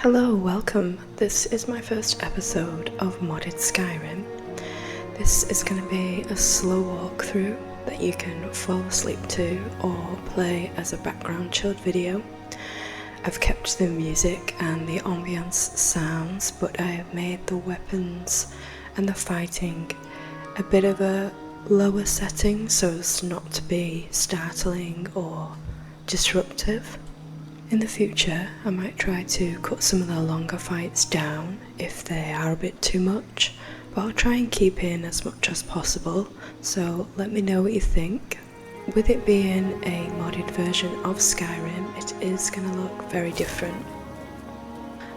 Hello, welcome. This is my first episode of Modded Skyrim. This is going to be a slow walkthrough that you can fall asleep to or play as a background chilled video. I've kept the music and the ambience sounds, but I have made the weapons and the fighting a bit of a lower setting so as not to be startling or disruptive. In the future, I might try to cut some of the longer fights down if they are a bit too much, but I'll try and keep in as much as possible, so let me know what you think. With it being a modded version of Skyrim, it is going to look very different.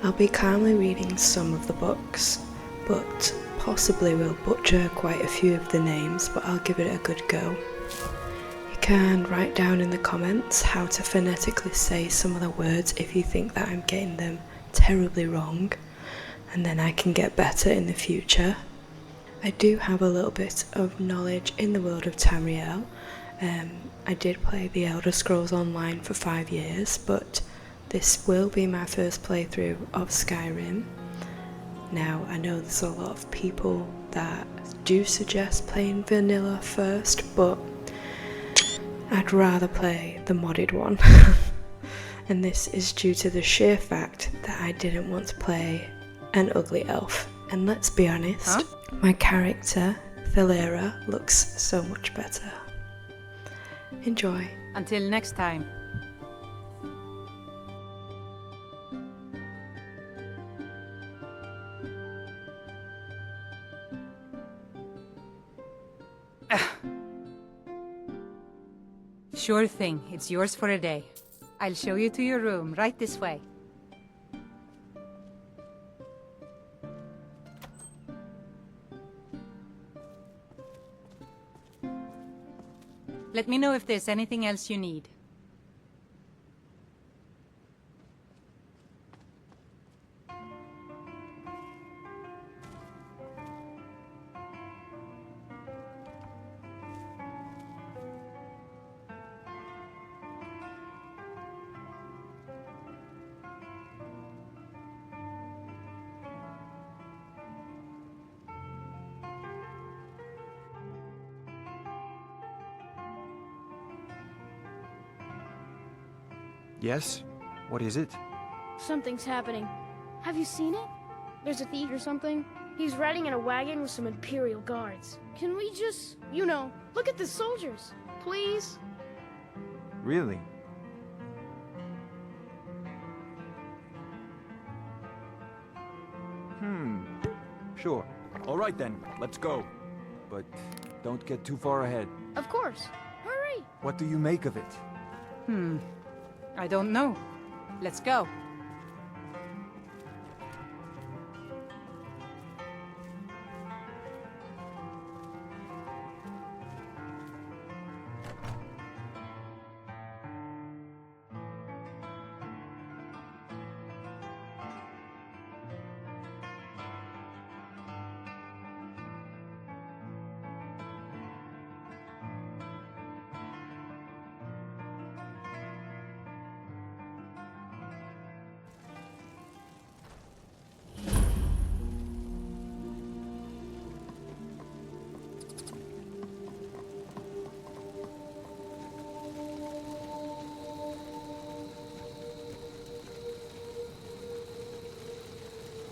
I'll be calmly reading some of the books, but possibly will butcher quite a few of the names, but I'll give it a good go. You can write down in the comments how to phonetically say some of the words if you think that I'm getting them terribly wrong, and then I can get better in the future. I do have a little bit of knowledge in the world of Tamriel. I did play the Elder Scrolls Online for 5 years, but this will be my first playthrough of Skyrim. Now, I know there's a lot of people that do suggest playing vanilla first, but I'd rather play the modded one. And this is due to the sheer fact that I didn't want to play an ugly elf. And let's be honest, my character, Thalera, looks so much better. Enjoy. Until next time. Sure thing, it's yours for a day. I'll show you to your room, right this way. Let me know if there's anything else you need. Yes? What is it? Something's happening. Have you seen it? There's a thief or something. He's riding in a wagon with some Imperial guards. Can we just, look at the soldiers, please? Really? Sure. All right then, let's go. But don't get too far ahead. Of course. Hurry! What do you make of it? I don't know. Let's go.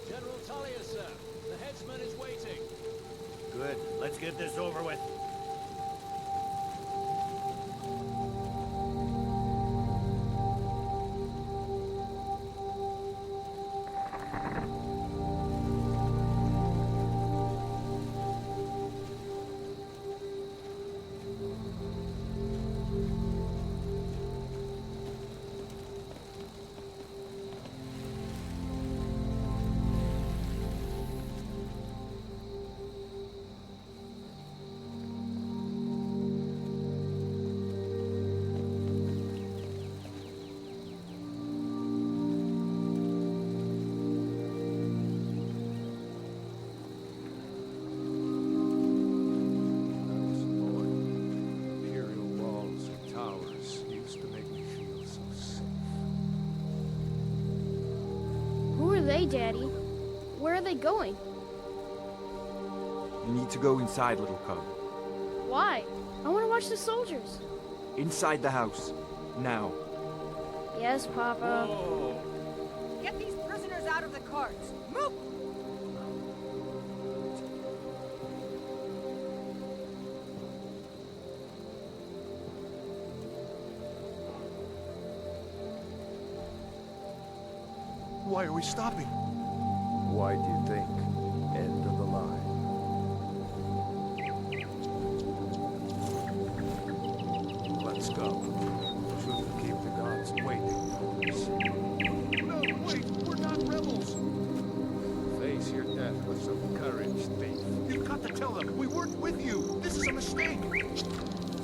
General Talia, sir. The headsman is waiting. Good. Let's get this over with. they, Daddy? Where are they going? You need to go inside, little cub. Why? I want to watch the soldiers. Inside the house. Now. Yes, Papa. Get these prisoners out of the carts. Move! Why are we stopping? Why do you think? End of the line. Let's go. Shouldn't keep the gods waiting for us. No, wait, we're not rebels. Face your death with some courage, thief. You've got to tell them we weren't with you. This is a mistake.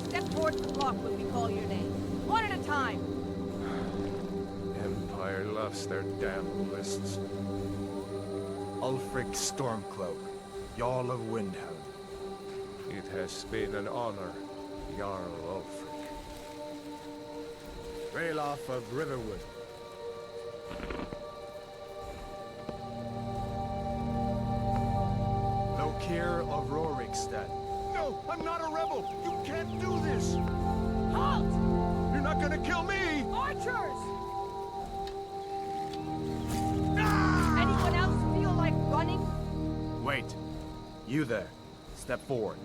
Step towards the block when we call your name. One at a time. Empire loves their damn lists. Ulfric Stormcloak, Jarl of Windhelm. It has been an honor, Jarl Ulfric. Ralof of Riverwood. Lokir of Rorikstead. No, I'm not a rebel! You can't do this! Halt! You're not gonna kill me! Archers! Anyone else feel like running? Wait. You there. Step forward.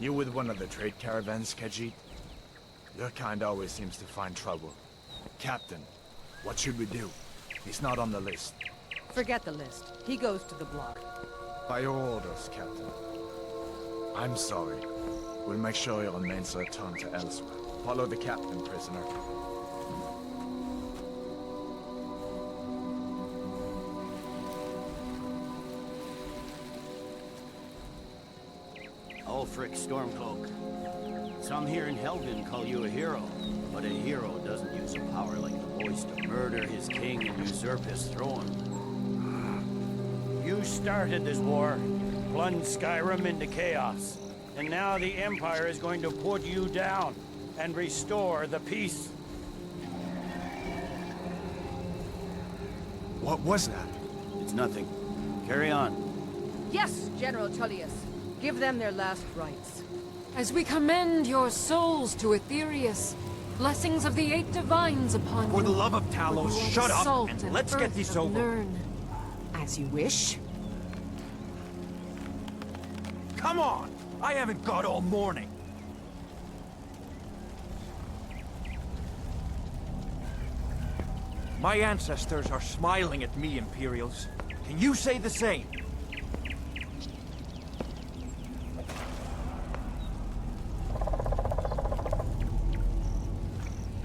You with one of the trade caravans, Khajiit? Your kind always seems to find trouble. Captain, what should we do? He's not on the list. Forget the list. He goes to the block. By your orders, Captain. I'm sorry. We'll make sure your remains are returned to elsewhere. Follow the captain, prisoner. Ulfric Stormcloak. Some here in Helgen call you a hero, but a hero doesn't use a power like the voice to murder his king and usurp his throne. You started this war, plunged Skyrim into chaos, and now the Empire is going to put you down and restore the peace. What was that? It's nothing. Carry on. Yes, General Tullius. Give them their last rites. As we commend your souls to Aetherius, blessings of the eight divines upon you. For the love of For Talos, you are shut the up salt and let's get earth this of over. Nirn. As you wish. Come on! I haven't got all morning. My ancestors are smiling at me, Imperials. Can you say the same?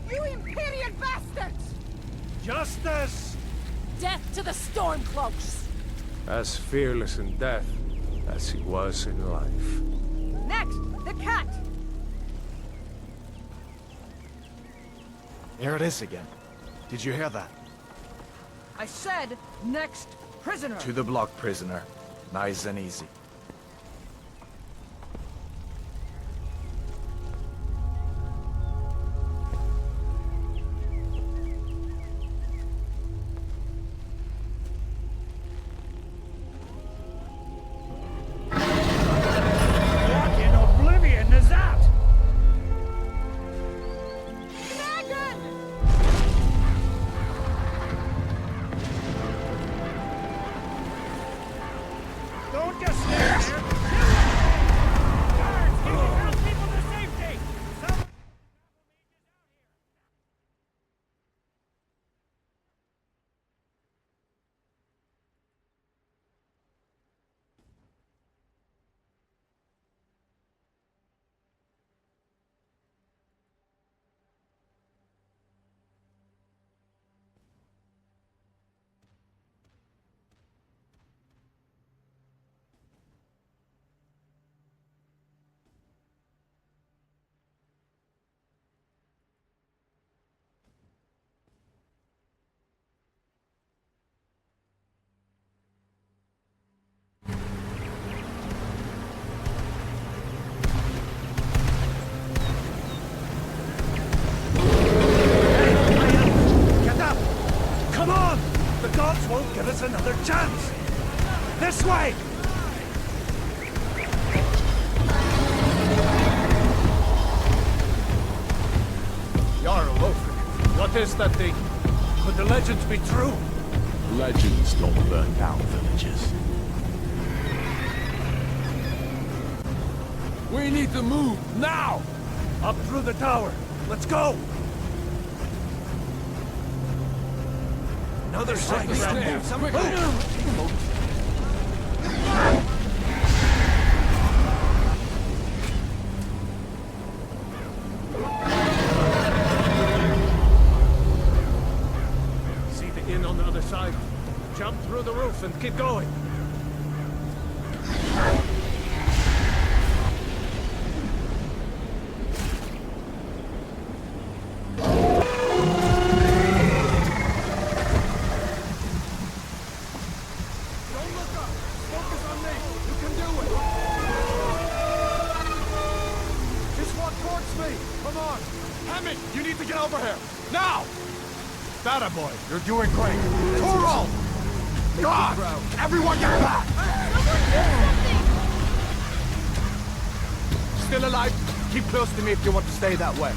You Imperial bastards! Justice! Death to the Stormcloaks! As fearless in death as he was in life. Next, the cat! Here it is again. Did you hear that? I said, next prisoner! To the block, prisoner. Nice and easy. What in oblivion is that? Don't just stand chance! This way! Jarl Lothric, what is that thing? Could the legends be true? Legends don't burn down villages. We need to move, now! Up through the tower. Let's go! Another sight around there. See the inn on the other side? Jump through the roof and keep going. Boy, you're doing great. Torol! God! Everyone get back! Still alive? Keep close to me if you want to stay that way.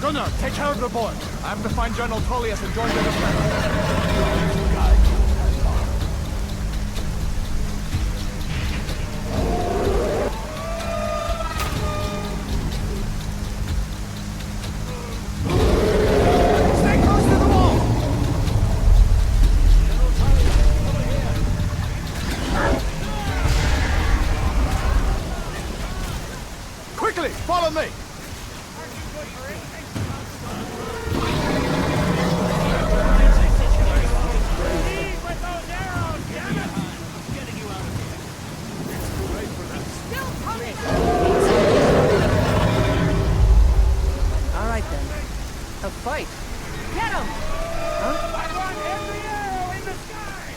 Gunnar, take care of the boy. I have to find General Tullius and join the defense. Follow me! Alright then. A fight. Get him! Huh? I want every arrow in the sky!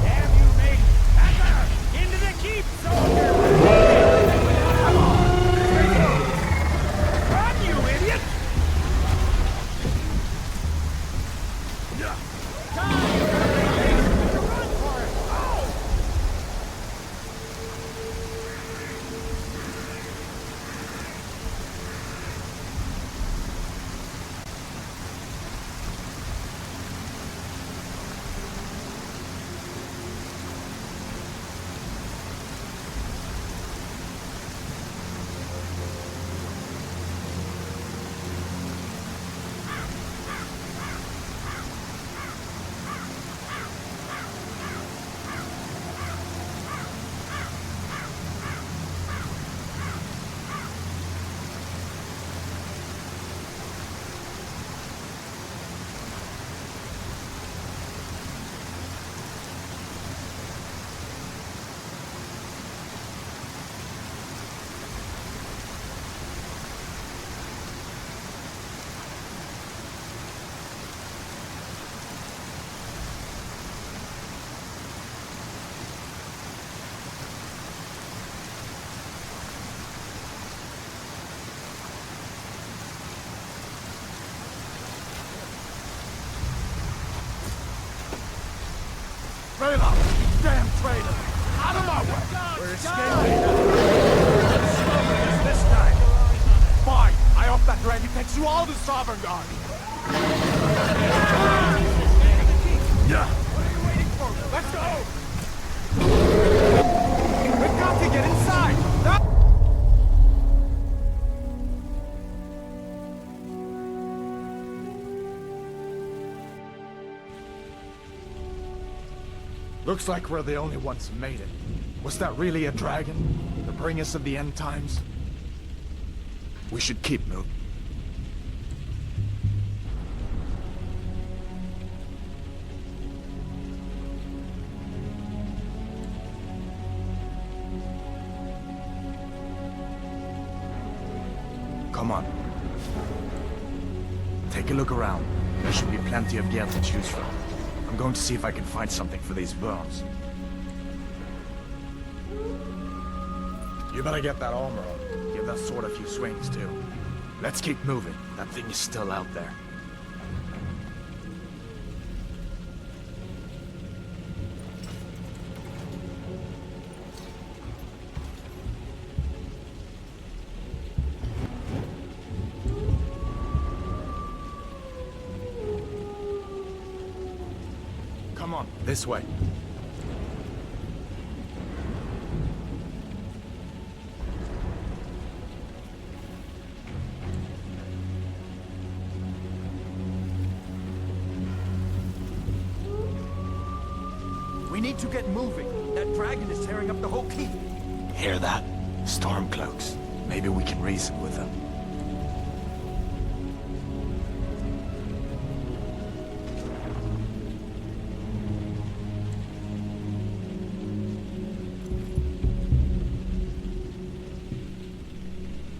Damn you, mate! Backer! Into the keep, soldier! Run, you idiot! Run for it! Oh! Traitor! Damn traitor! Out of my way! We're escaping! This time! Fine! I hope that dragon takes you all to Sovngarde! Yeah! What are you waiting for? Let's go! We've got to get inside! Looks like we're the only ones who made it. Was that really a dragon? To bring us of the end times? We should keep moving. Come on. Take a look around. There should be plenty of gear to choose from. I'm going to see if I can find something for these burns. You better get that armor on. Give that sword a few swings, too. Let's keep moving. That thing is still out there. Come on, this way. We need to get moving. That dragon is tearing up the whole keep. Hear that? Stormcloaks. Maybe we can reason with them.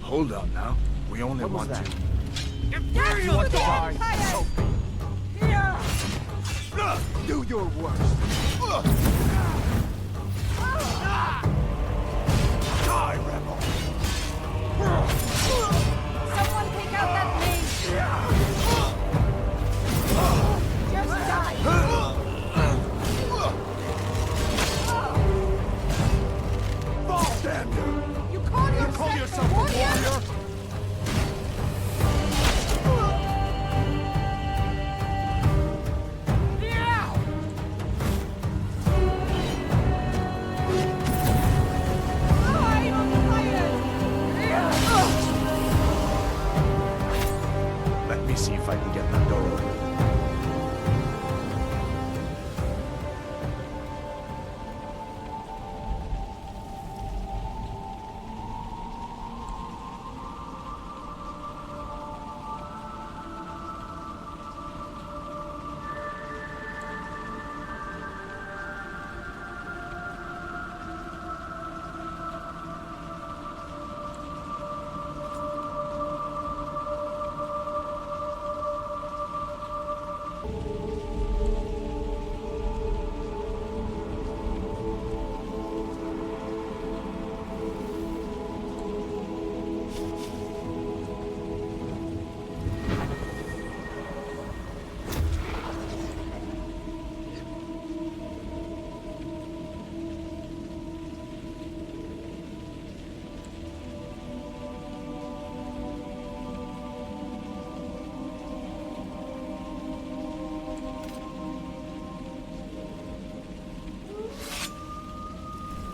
Hold up now. We only want to... You want to die? So be it. Do your worst. Die, rebel. Someone take out that mage! Just die! Fall, damn you! You call yourself a warrior? Let me see if I can get that door open.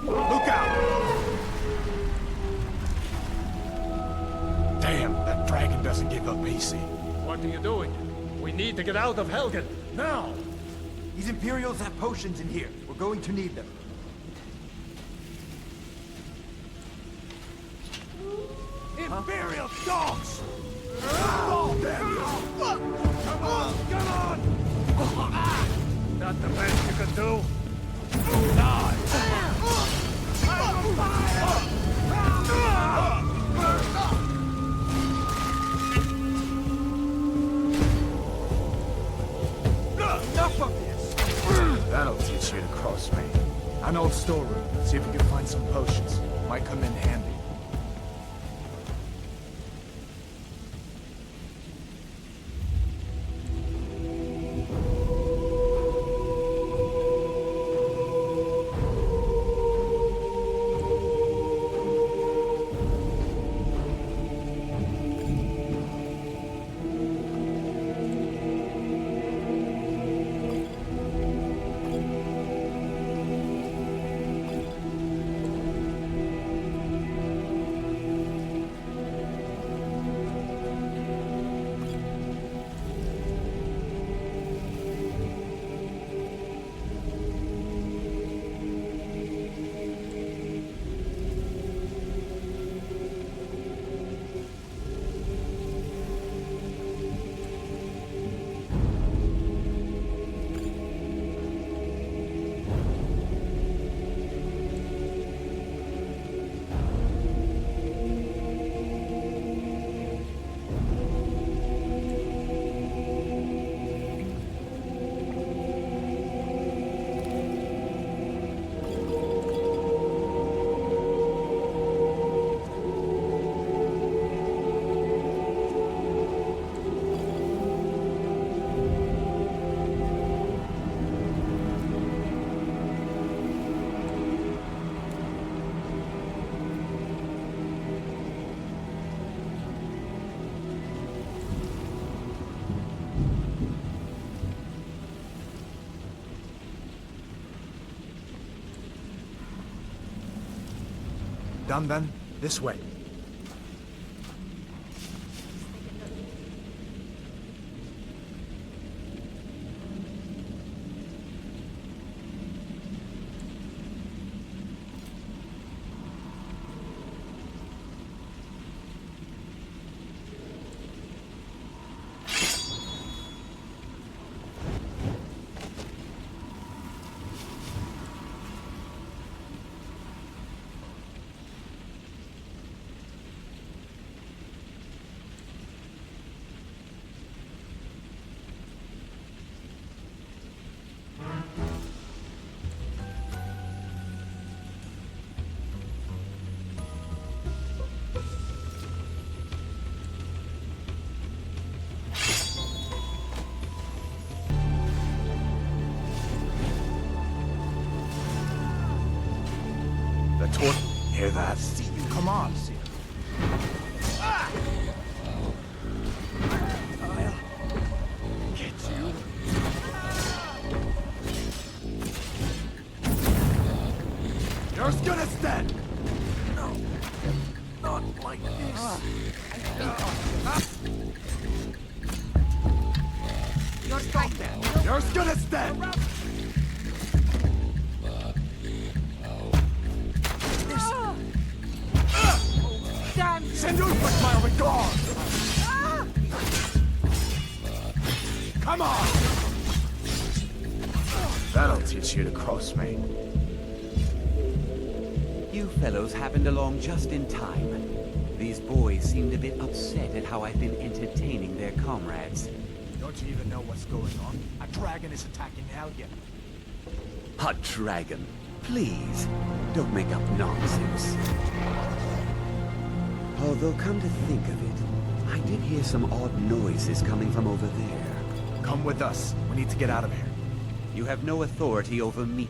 Look out! Damn, that dragon doesn't give up easy. What are you doing? We need to get out of Helgen, now! These Imperials have potions in here. We're going to need them. Imperial dogs! Fall, damn you! Come on! Come on! That the best you can do? Die! I'm on fire! Enough of this! That'll teach you to cross me. An old storeroom. See if we can find some potions. Might come in handy. Done then? This way. Hear that? Come on. Get you. You're gonna stand. No, not like this. You're strong there. You're gonna stand. Send us with my regard! Come on! That'll teach you to cross me. You fellows happened along just in time. These boys seemed a bit upset at how I've been entertaining their comrades. Don't you even know what's going on? A dragon is attacking Helgen. A dragon? Please, don't make up nonsense. Although, come to think of it, I did hear some odd noises coming from over there. Come with us. We need to get out of here. You have no authority over me.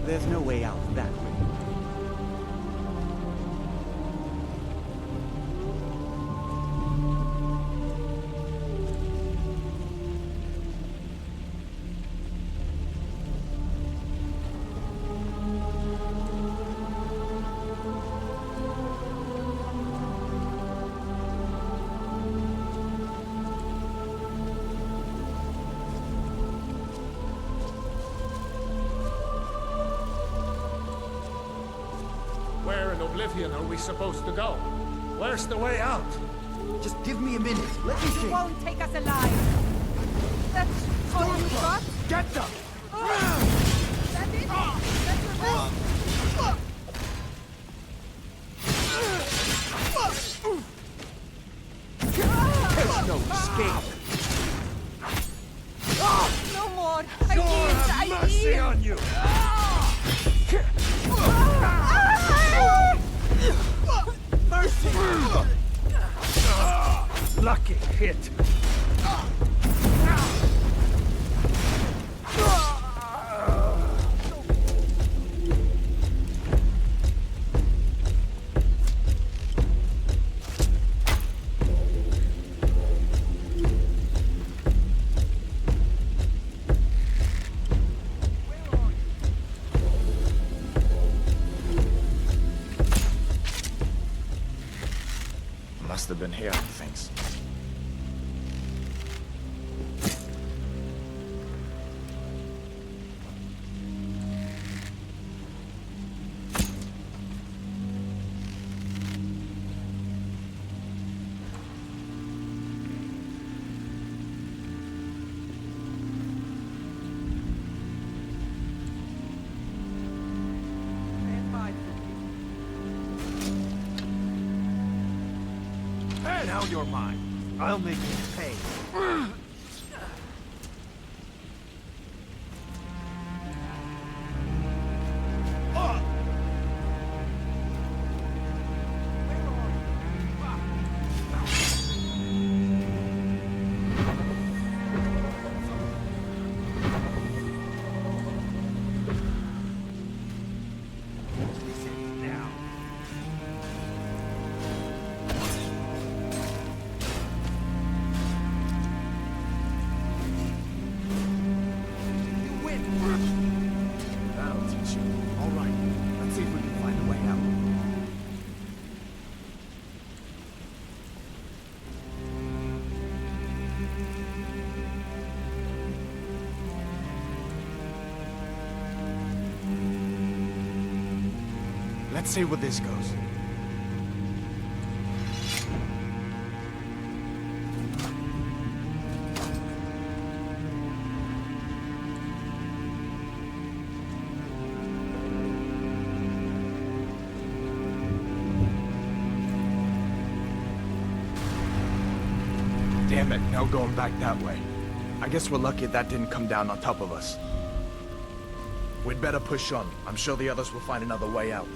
There's no way out that way. Where in Oblivion are we supposed to go? Where's the way out? Just give me a minute. Let me think. Won't take us alive. That's all you got? Get them! That's it? That's your best? There's no escape. No more. God have mercy on you! Mercy! Lucky hit. Must have been hearing things. Now you're mine. I'll make you pay. Let's see where this goes. Damn it, no going back that way. I guess we're lucky that didn't come down on top of us. We'd better push on. I'm sure the others will find another way out.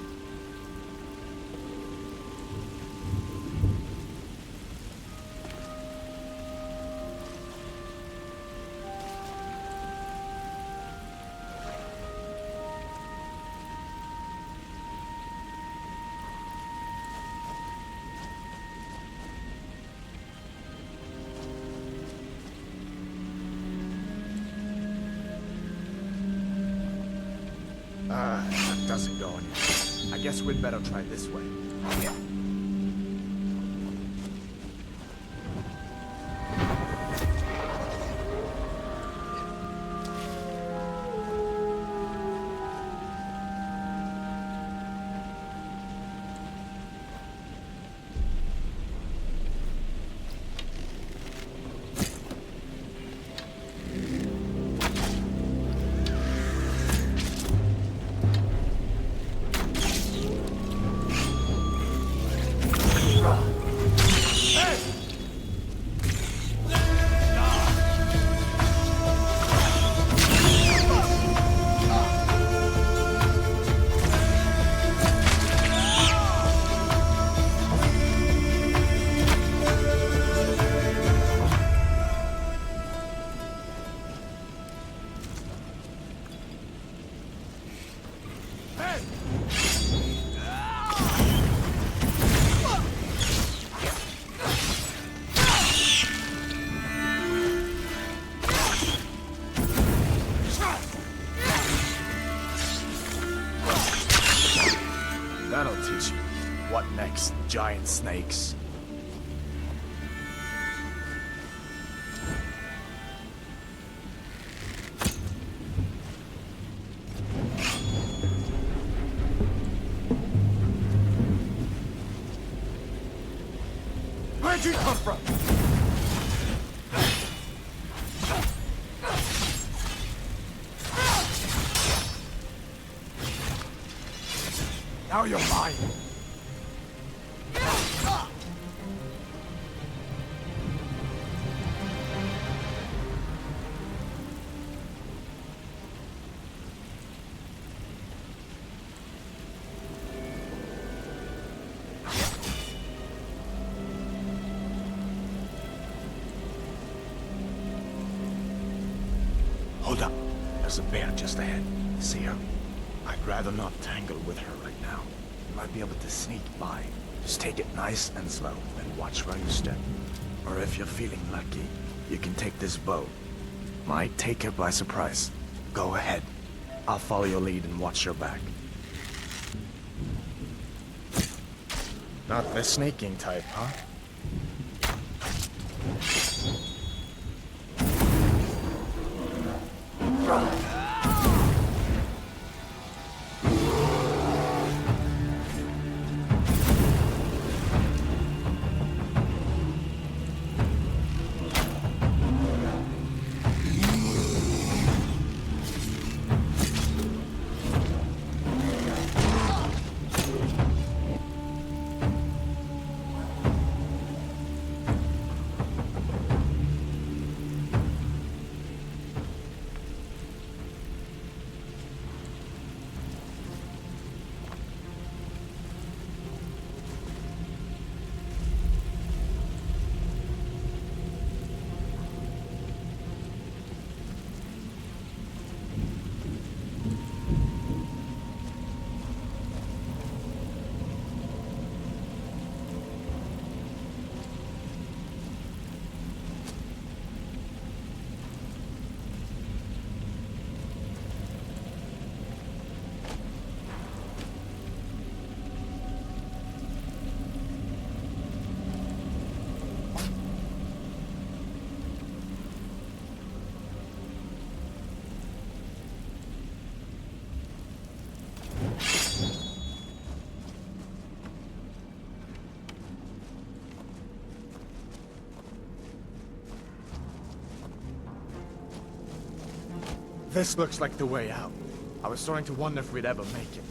That doesn't go anywhere. I guess we'd better try this way. Yeah. That'll teach you. What next, giant snakes? Where'd you come from? Now you're mine. Hold up. There's a bear just ahead. See her? I'd rather not tangle with her right now. You might be able to sneak by. Just take it nice and slow, and watch where you step. Or if you're feeling lucky, you can take this bow. Might take her by surprise. Go ahead. I'll follow your lead and watch your back. Not the sneaking type, huh? This looks like the way out. I was starting to wonder if we'd ever make it.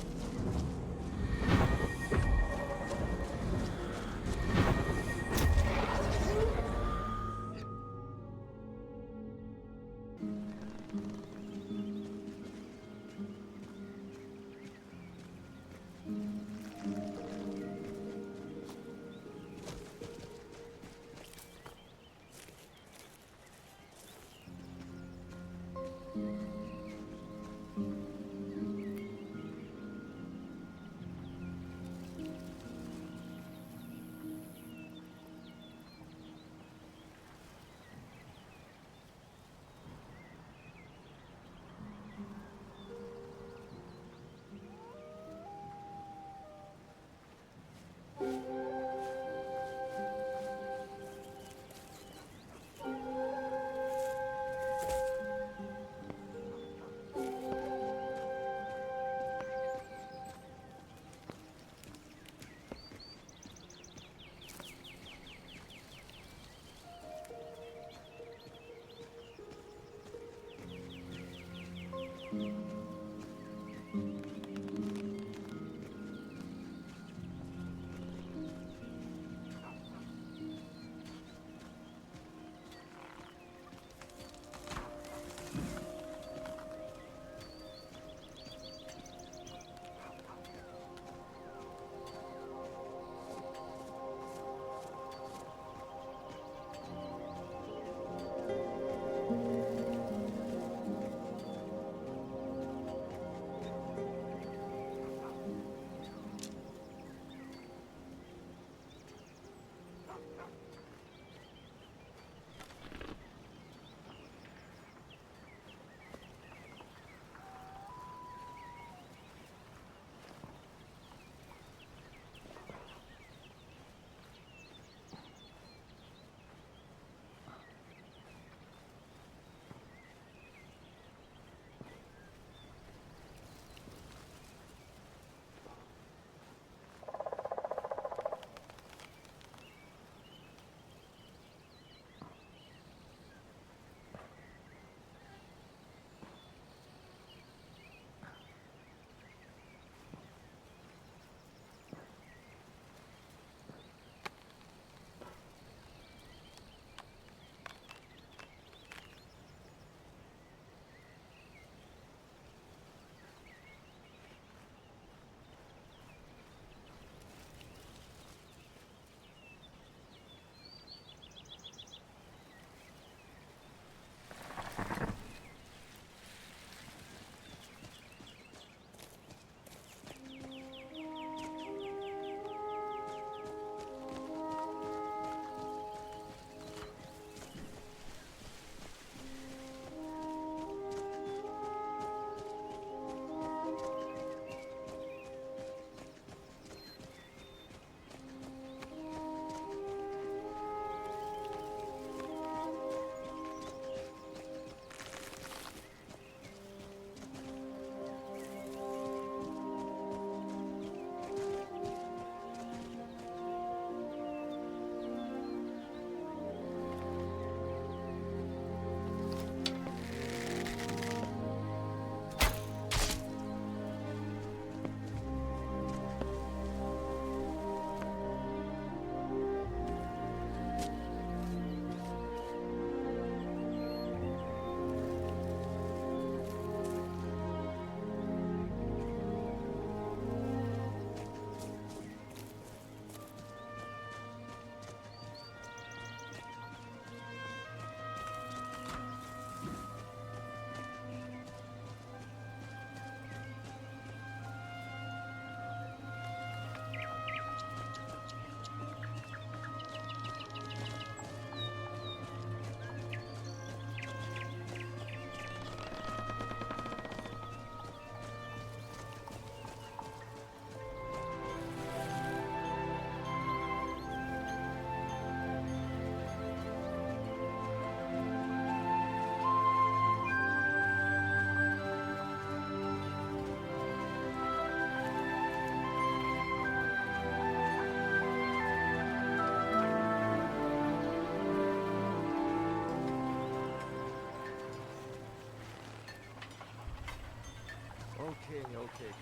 Okay,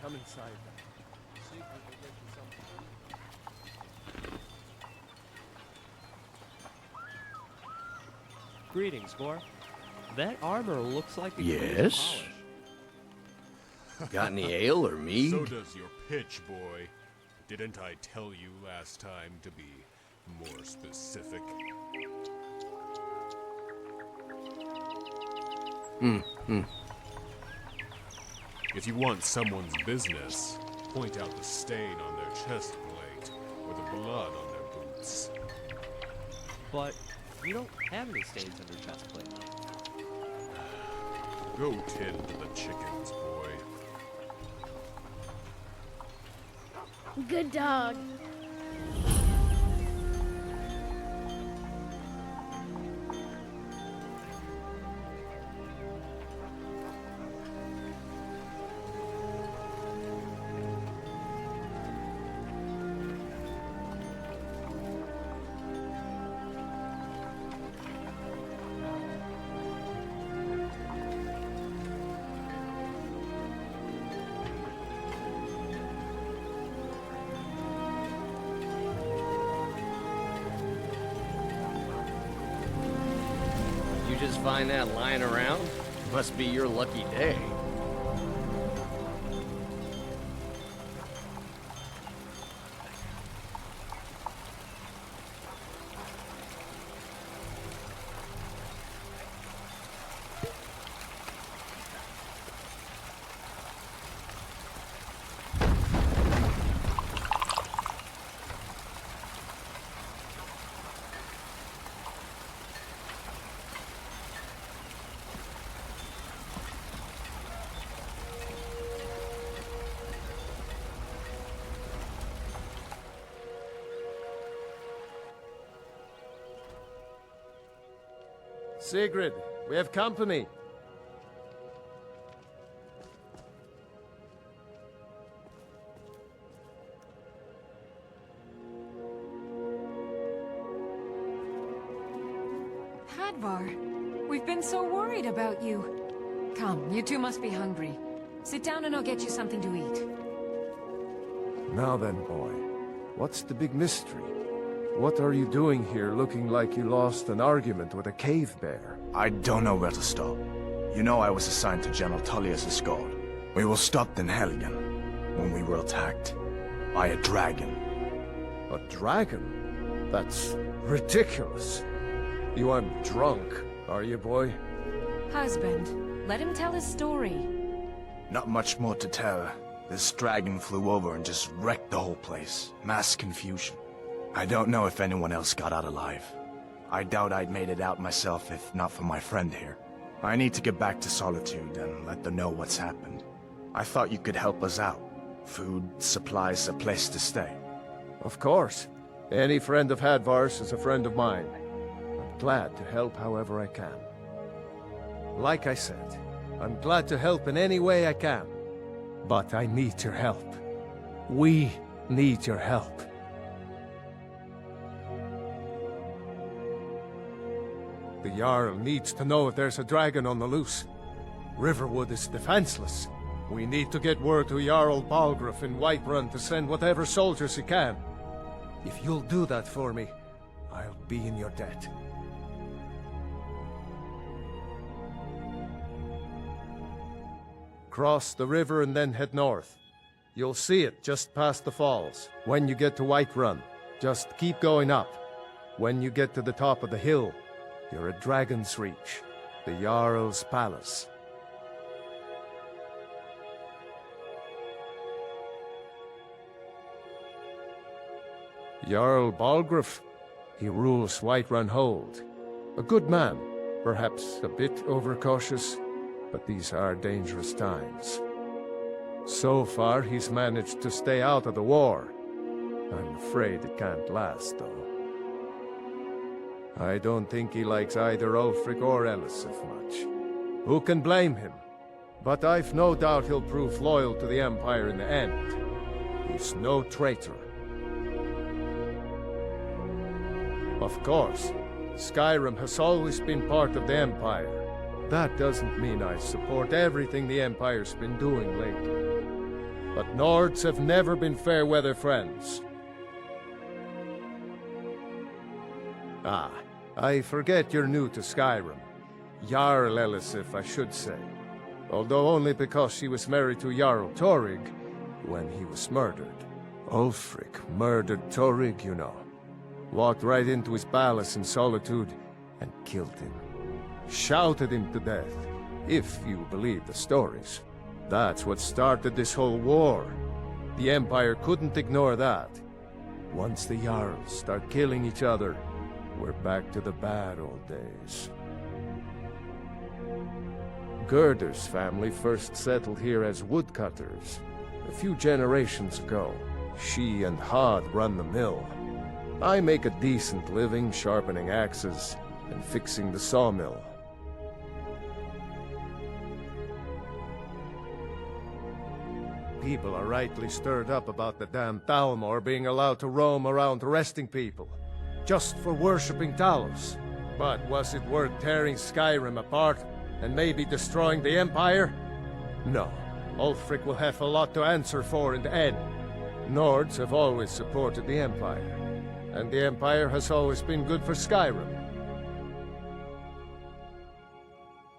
come inside. Secret will get you something. Greetings, Gore. That armor looks like a Yes? Got any ale or mead? So does your pitch, boy. Didn't I tell you last time to be more specific? If you want someone's business, point out the stain on their chest plate or the blood on their boots. But you don't have any stains on your chest plate. Go tend to the chickens, boy. Good dog. Just find that lying around? Must be your lucky day. Sigrid, we have company. Hadvar, we've been so worried about you. Come, you two must be hungry. Sit down and I'll get you something to eat. Now then, boy, what's the big mystery? What are you doing here looking like you lost an argument with a cave bear? I don't know where to stop. You know I was assigned to General Tullius' guard. We were stopped in Helgen when we were attacked by a dragon. A dragon? That's ridiculous. You aren't drunk, are you, boy? Husband, let him tell his story. Not much more to tell. This dragon flew over and just wrecked the whole place. Mass confusion. I don't know if anyone else got out alive. I doubt I'd made it out myself if not for my friend here. I need to get back to Solitude and let them know what's happened. I thought you could help us out. Food, supplies, a place to stay. Of course. Any friend of Hadvar's is a friend of mine. I'm glad to help however I can. Like I said, I'm glad to help in any way I can. But I need your help. We need your help. The Jarl needs to know if there's a dragon on the loose. Riverwood is defenseless. We need to get word to Jarl Balgruuf in Whiterun to send whatever soldiers he can. If you'll do that for me, I'll be in your debt. Cross the river and then head north. You'll see it just past the falls. When you get to Whiterun, just keep going up. When you get to the top of the hill, you're at Dragon's Reach, the Jarl's palace. Jarl Balgruuf, he rules Whiterun Hold. A good man, perhaps a bit overcautious, but these are dangerous times. So far, he's managed to stay out of the war. I'm afraid it can't last, though. I don't think he likes either Ulfric or Elisif much. Who can blame him? But I've no doubt he'll prove loyal to the Empire in the end. He's no traitor. Of course, Skyrim has always been part of the Empire. That doesn't mean I support everything the Empire's been doing lately. But Nords have never been fair-weather friends. Ah, I forget you're new to Skyrim. Jarl Elisif, I should say. Although only because she was married to Jarl Torrig when he was murdered. Ulfric murdered Torrig, you know. Walked right into his palace in Solitude and killed him. Shouted him to death, if you believe the stories. That's what started this whole war. The Empire couldn't ignore that. Once the Jarls start killing each other, we're back to the bad old days. Gerder's family first settled here as woodcutters. A few generations ago, she and Hod run the mill. I make a decent living sharpening axes and fixing the sawmill. People are rightly stirred up about the damn Thalmor being allowed to roam around arresting people, just for worshipping Talos. But was it worth tearing Skyrim apart and maybe destroying the Empire? No. Ulfric will have a lot to answer for in the end. Nords have always supported the Empire, and the Empire has always been good for Skyrim.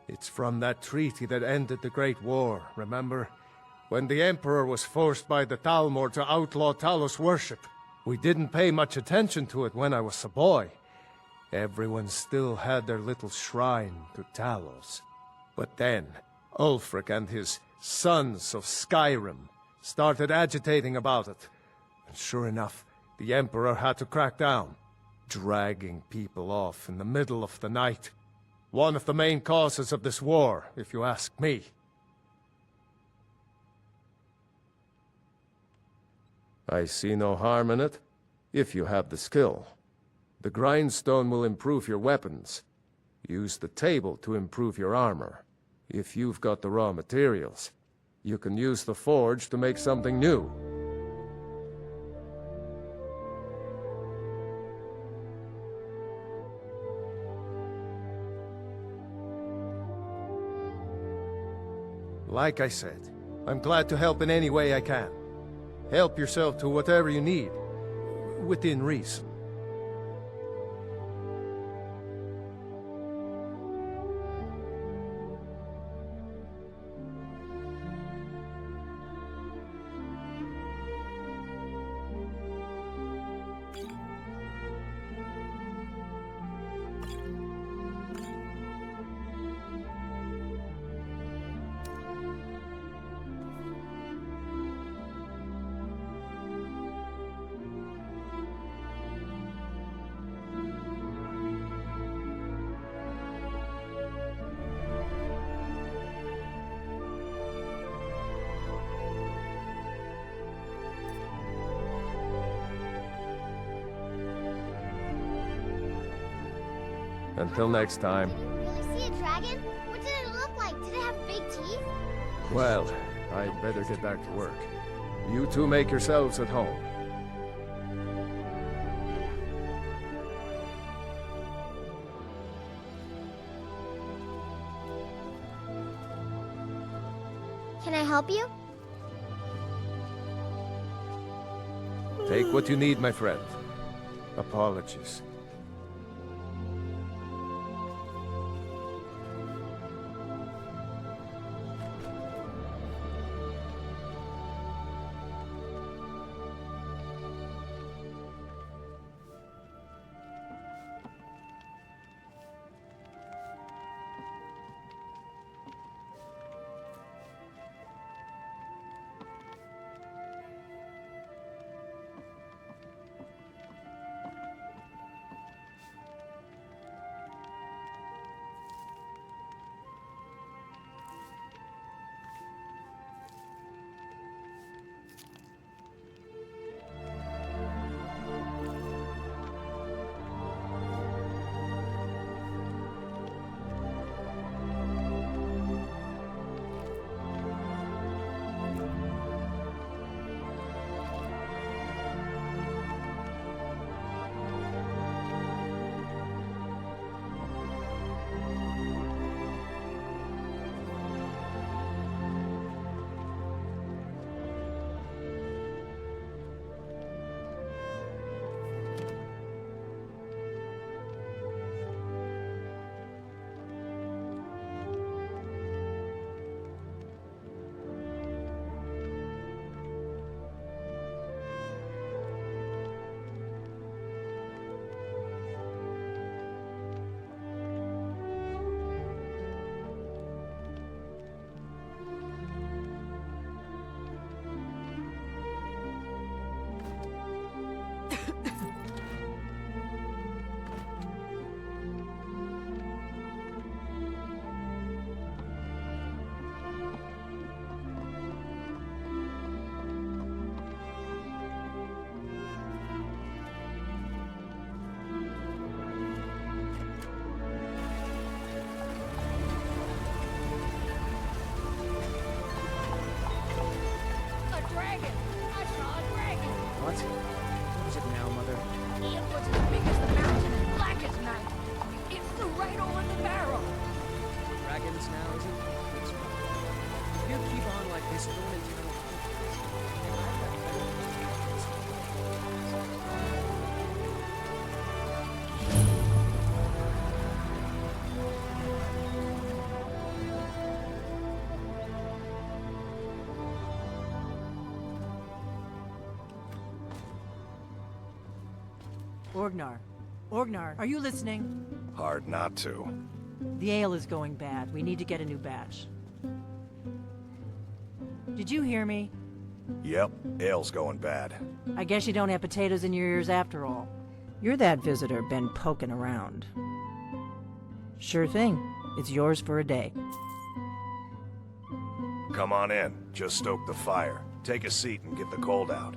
It's from that treaty that ended the Great War, remember? When the Emperor was forced by the Thalmor to outlaw Talos worship. We didn't pay much attention to it when I was a boy. Everyone still had their little shrine to Talos. But then, Ulfric and his Sons of Skyrim started agitating about it. And sure enough, the Emperor had to crack down, dragging people off in the middle of the night. One of the main causes of this war, if you ask me. I see no harm in it, if you have the skill. The grindstone will improve your weapons. Use the table to improve your armor. If you've got the raw materials, you can use the forge to make something new. Like I said, I'm glad to help in any way I can. Help yourself to whatever you need, within reason. Until next time. Really see a dragon? What did it look like? Did it have big teeth? Well, I'd better get back to work. You two make yourselves at home. Can I help you? Take what you need, my friend. Apologies. What? What is it now, Mother? It was as big as the mountain and black as night. It flew right over the barrel. Dragons now, is it? It's not. If you keep on like this, you're going into eternal conflicts. I've got better things to Orgnar. Orgnar, are you listening? Hard not to. The ale is going bad. We need to get a new batch. Did you hear me? Yep, ale's going bad. I guess you don't have potatoes in your ears after all. You're that visitor been poking around. Sure thing. It's yours for a day. Come on in. Just stoke the fire. Take a seat and get the cold out.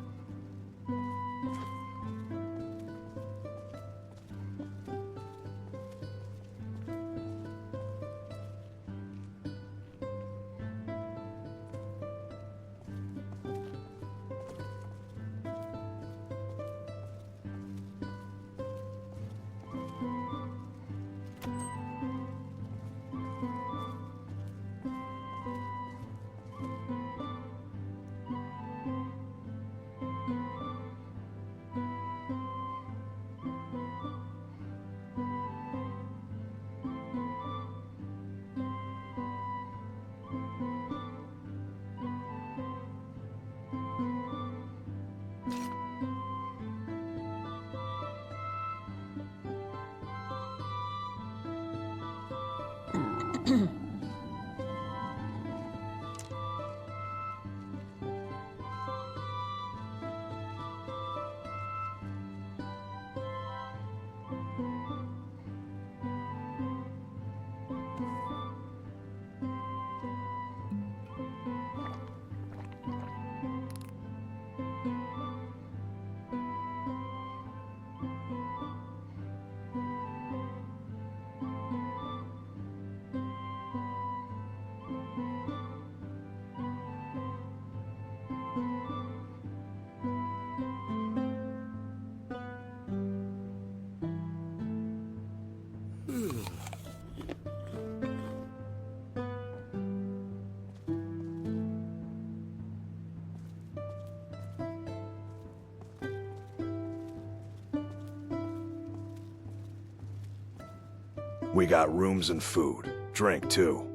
We got rooms and food. Drink, too.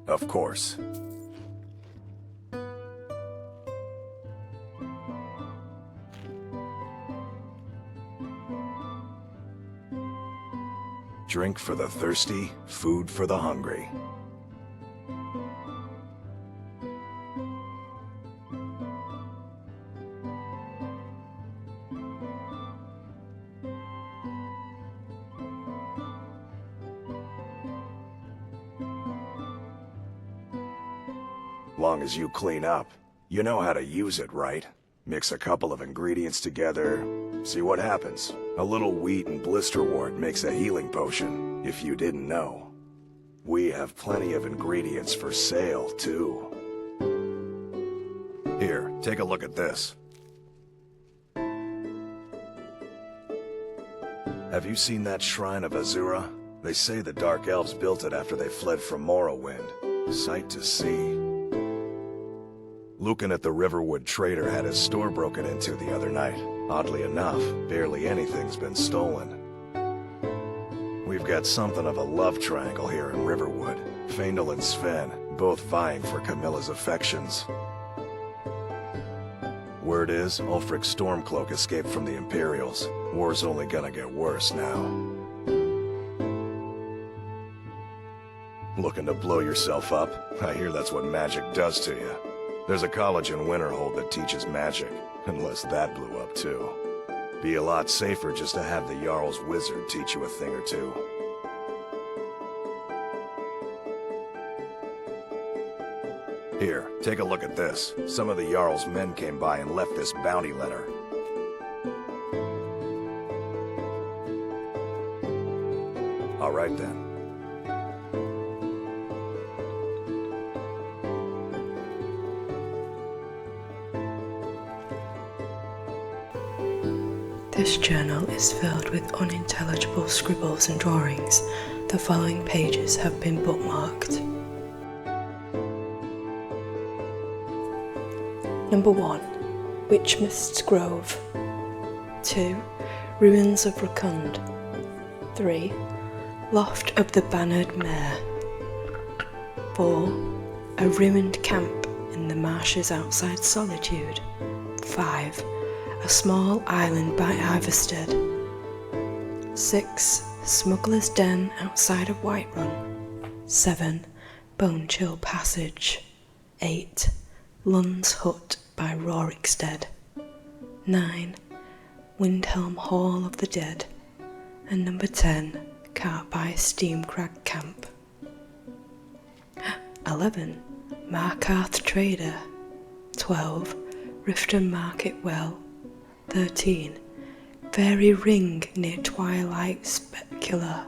Of course. Drink for the thirsty, food for the hungry. Long as you clean up. You know how to use it, right? Mix a couple of ingredients together, see what happens. A little wheat and blisterwort makes a healing potion, if you didn't know. We have plenty of ingredients for sale, too. Here, take a look at this. Have you seen that shrine of Azura? They say the Dark Elves built it after they fled from Morrowind. Sight to see. Lucan at the Riverwood Trader had his store broken into the other night. Oddly enough, barely anything's been stolen. We've got something of a love triangle here in Riverwood. Faendal and Sven, both vying for Camilla's affections. Word is, Ulfric Stormcloak escaped from the Imperials. War's only gonna get worse now. Looking to blow yourself up? I hear that's what magic does to you. There's a college in Winterhold that teaches magic, unless that blew up too. Be a lot safer just to have the Jarl's wizard teach you a thing or two. Here, take a look at this. Some of the Jarl's men came by and left this bounty letter. All right then. This journal is filled with unintelligible scribbles and drawings. The following pages have been bookmarked. Number 1. Witchmist's Grove. 2. Ruins of Rakund. 3. Loft of the Bannered Mare. 4. A ruined camp in the marshes outside Solitude. 5. A small island by Iverstead. 6. Smuggler's Den outside of Whiterun. 7. Bone Chill Passage. 8. Lund's Hut by Rorikstead. 9. Windhelm Hall of the Dead. And number 10. Cart by Steamcrag Camp. 11. Markarth Trader. 12. Riften Market Well. 13. Fairy Ring near Twilight Specula.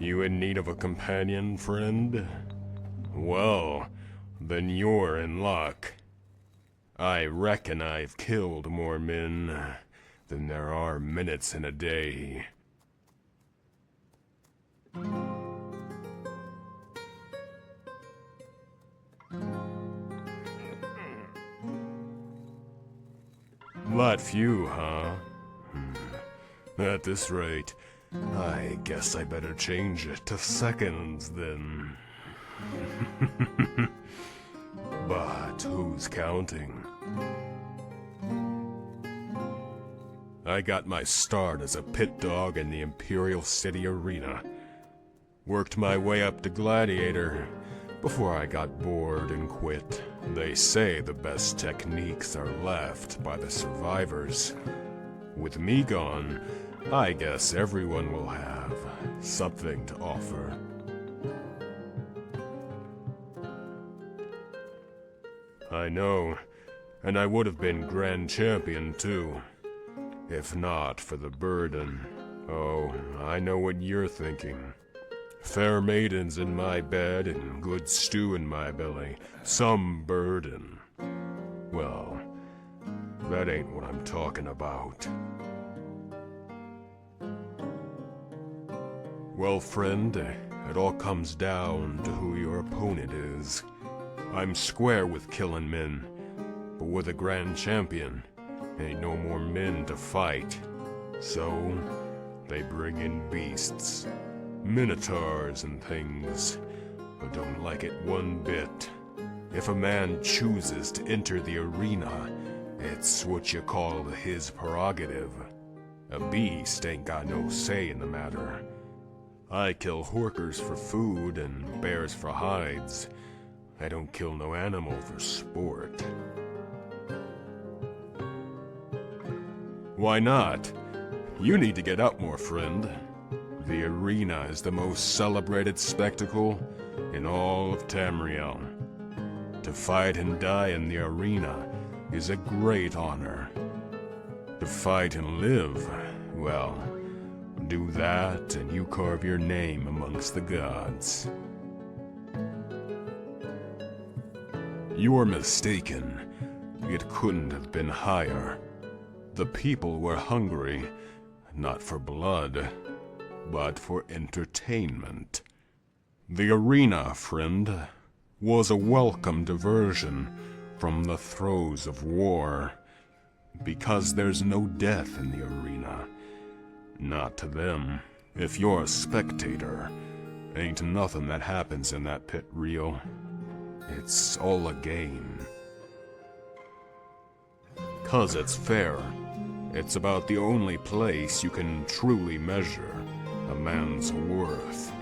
You in need of a companion, friend? Well, then you're in luck. I reckon I've killed more men than there are minutes in a day. That few, huh? At this rate, I guess I better change it to seconds then. But who's counting? I got my start as a pit dog in the Imperial City Arena. Worked my way up to Gladiator before I got bored and quit. They say the best techniques are left by the survivors. With me gone, I guess everyone will have something to offer. I know, and I would have been Grand Champion too, if not for the burden. Oh, I know what you're thinking. Fair maidens in my bed and good stew in my belly, some burden. Well, that ain't what I'm talking about. Well, friend, it all comes down to who your opponent is. I'm square with killing men, but with a grand champion, ain't no more men to fight. So, they bring in beasts, minotaurs and things, but don't like it one bit. If a man chooses to enter the arena, it's what you call his prerogative. A beast ain't got no say in the matter. I kill horkers for food and bears for hides. I don't kill no animal for sport. Why not? You need to get up more, friend. The arena is the most celebrated spectacle in all of Tamriel. To fight and die in the arena is a great honor. To fight and live, well, do that and you carve your name amongst the gods. You are mistaken. It couldn't have been higher. The people were hungry, not for blood, but for entertainment. The arena, friend, was a welcome diversion from the throes of war, because there's no death in the arena. Not to them. If you're a spectator, ain't nothing that happens in that pit real. It's all a game. 'Cause it's fair. It's about the only place you can truly measure a man's worth.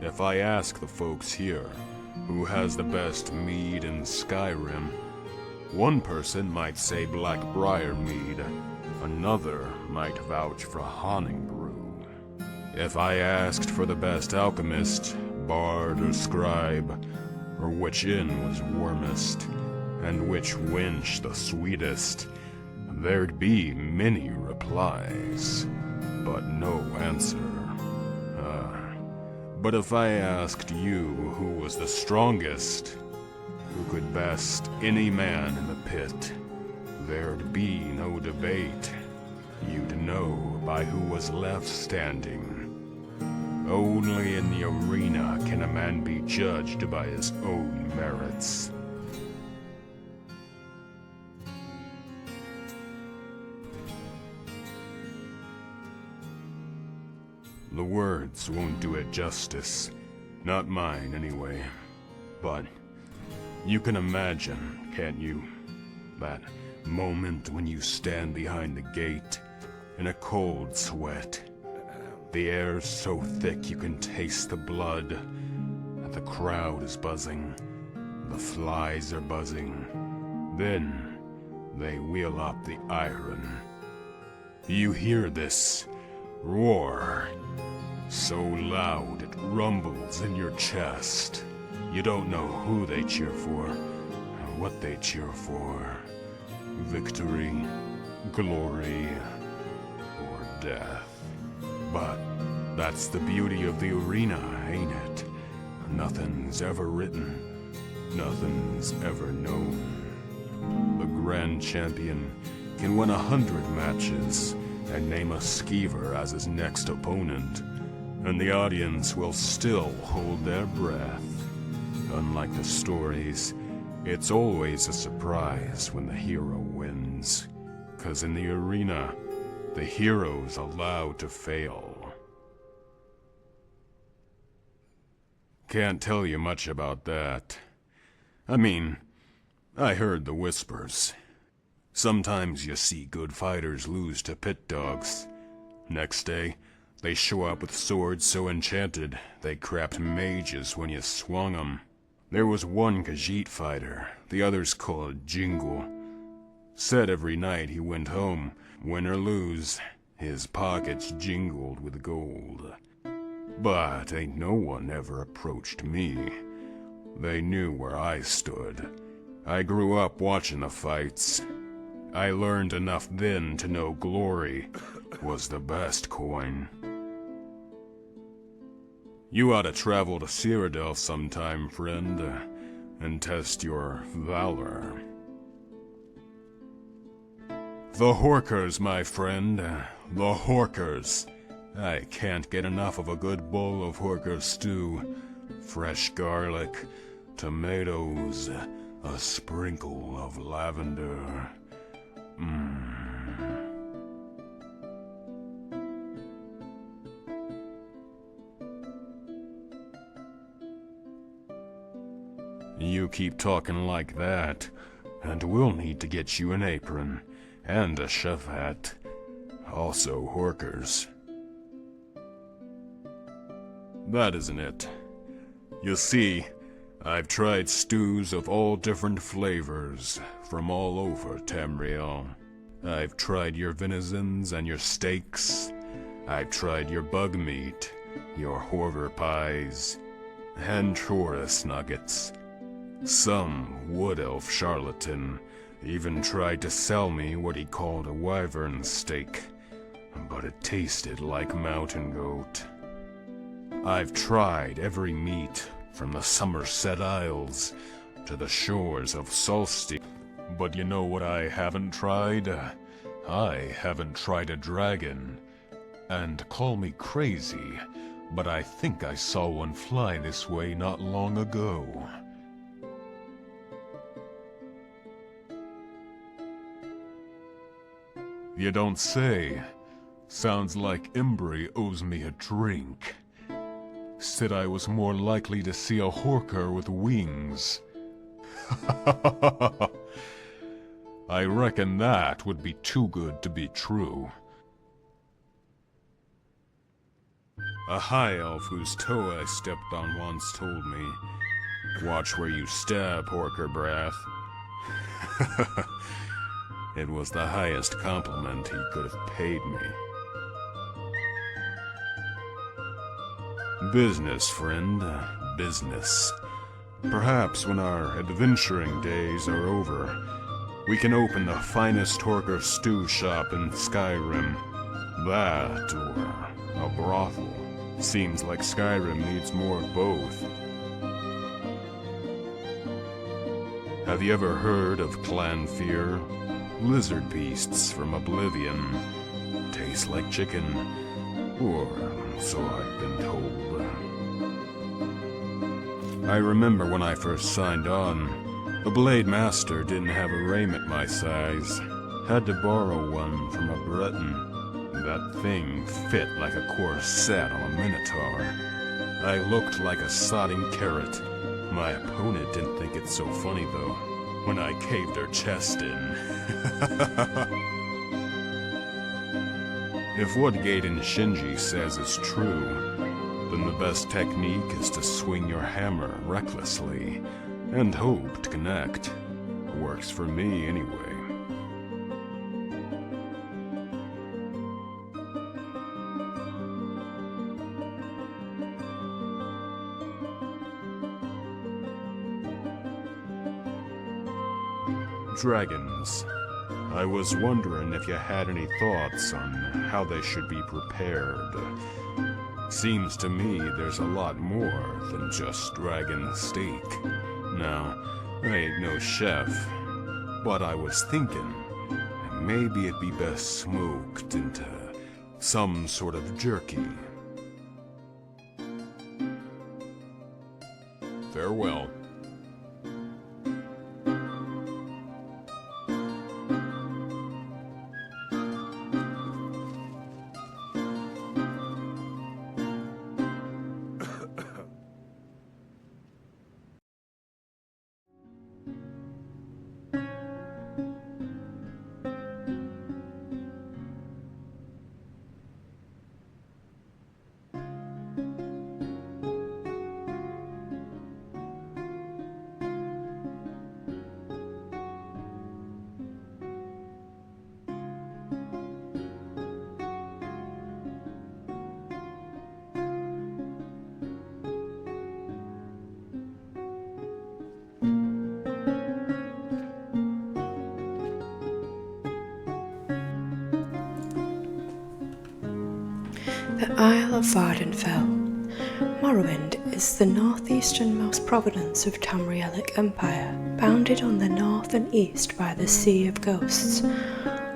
If I ask the folks here who has the best mead in Skyrim, one person might say Blackbriar mead, another might vouch for Honningbrew. If I asked for the best alchemist, bard or scribe, or which inn was warmest, and which wench the sweetest, there'd be many replies, but no answer. But if I asked you who was the strongest, who could best any man in the pit, there'd be no debate. You'd know by who was left standing. Only in the arena can a man be judged by his own merits. The words won't do it justice. Not mine, anyway. But you can imagine, can't you? That moment when you stand behind the gate in a cold sweat. The air's so thick you can taste the blood. And the crowd is buzzing. The flies are buzzing. Then they wheel up the iron. You hear this roar. So loud it rumbles in your chest. You don't know who they cheer for, or what they cheer for. Victory, glory, or death. But that's the beauty of the arena, ain't it? Nothing's ever written, nothing's ever known. The grand champion can win 100 matches and name a skeever as his next opponent, and the audience will still hold their breath. Unlike the stories, it's always a surprise when the hero wins. 'Cause in the arena, the hero's allowed to fail. Can't tell you much about that. I mean, I heard the whispers. Sometimes you see good fighters lose to pit dogs. Next day, they show up with swords so enchanted, they crapped mages when you swung 'em. There was one Khajiit fighter, the others called Jingle. Said every night he went home, win or lose, his pockets jingled with gold. But ain't no one ever approached me. They knew where I stood. I grew up watching the fights. I learned enough then to know glory was the best coin. You ought to travel to Cyrodiil sometime, friend, and test your valor. The Horkers, my friend. The Horkers. I can't get enough of a good bowl of Horker stew. Fresh garlic, tomatoes, a sprinkle of lavender. You keep talking like that, and we'll need to get you an apron, and a chef hat. Also Horkers. That isn't it. You see, I've tried stews of all different flavors from all over Tamriel. I've tried your venizons and your steaks. I've tried your bug meat, your horror pies, and chorus nuggets. Some wood elf charlatan even tried to sell me what he called a wyvern steak, but it tasted like mountain goat. I've tried every meat from the Somerset Isles to the shores of Solstice. But you know what I haven't tried? I haven't tried a dragon. And call me crazy, but I think I saw one fly this way not long ago. You don't say. Sounds like Embry owes me a drink. Said I was more likely to see a Horker with wings. I reckon that would be too good to be true. A high elf whose toe I stepped on once told me, "Watch where you stab, Horker Brath." It was the highest compliment he could have paid me. Business, friend, business. Perhaps when our adventuring days are over, we can open the finest Horker stew shop in Skyrim. That, or a brothel. Seems like Skyrim needs more of both. Have you ever heard of clan fear? Lizard beasts from Oblivion. Taste like chicken. Or so I've been told. I remember when I first signed on, the Blade Master didn't have a raiment my size. Had to borrow one from a Breton. That thing fit like a corset on a minotaur. I looked like a sodding carrot. My opponent didn't think it so funny, though, when I caved her chest in. If what Gaiden Shinji says is true, then the best technique is to swing your hammer recklessly and hope to connect. Works for me anyway. Dragons. I was wondering if you had any thoughts on how they should be prepared. Seems to me there's a lot more than just dragon steak. Now, I ain't no chef, but I was thinking maybe it'd be best smoked into some sort of jerky. Farewell. The Isle of Vardenfell. Morrowind is the northeasternmost province of Tamrielic Empire, bounded on the north and east by the Sea of Ghosts,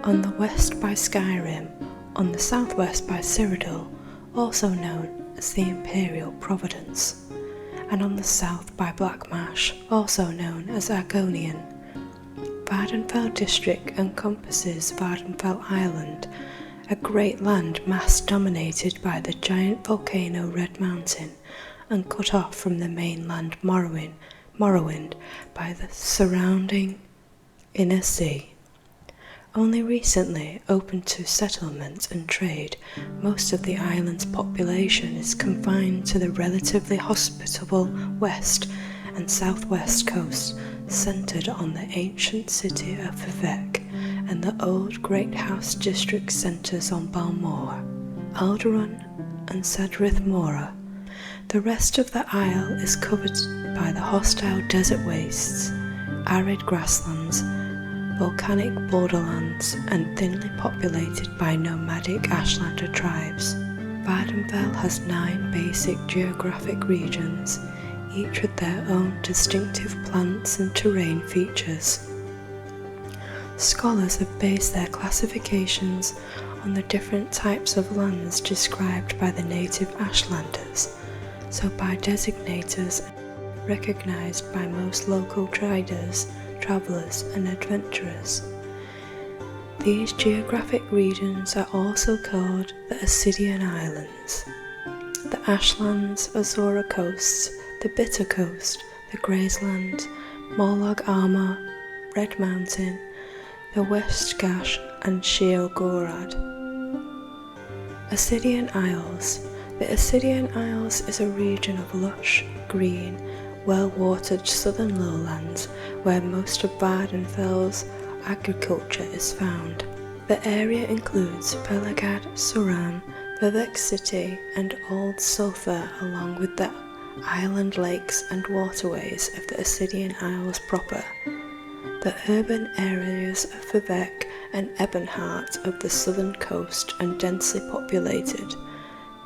on the west by Skyrim, on the southwest by Cyrodiil, also known as the Imperial Providence, and on the south by Blackmarsh, also known as Argonian. Vardenfell district encompasses Vardenfell Island, a great land mass dominated by the giant volcano Red Mountain and cut off from the mainland Morrowind by the surrounding inner sea. Only recently open to settlement and trade, most of the island's population is confined to the relatively hospitable west and southwest coast, centered on the ancient city of Vivec and the old Great House district centers on Balmor, Alderaan and Sadrith Mora. The rest of the isle is covered by the hostile desert wastes, arid grasslands, volcanic borderlands, and thinly populated by nomadic Ashlander tribes. Vardenfell has 9 basic geographic regions, each with their own distinctive plants and terrain features. Scholars have based their classifications on the different types of lands described by the native Ashlanders, so by designators recognized by most local traders, travelers and adventurers. These geographic regions are also called the Ascidian Islands, the Ashlands, Azora Coasts, the Bitter Coast, the Graysland, Morlog Armor, Red Mountain, the West Gash and Sheol-Gorad. Ascidian Isles. The Ascidian Isles is a region of lush, green, well-watered southern lowlands where most of Vardenfell's agriculture is found. The area includes Pelagad, Suran, Vivec City and Old Sulthur, along with the island lakes and waterways of the Ascidian Isles proper. The urban areas of Vivec and Ebonheart of the southern coast and densely populated.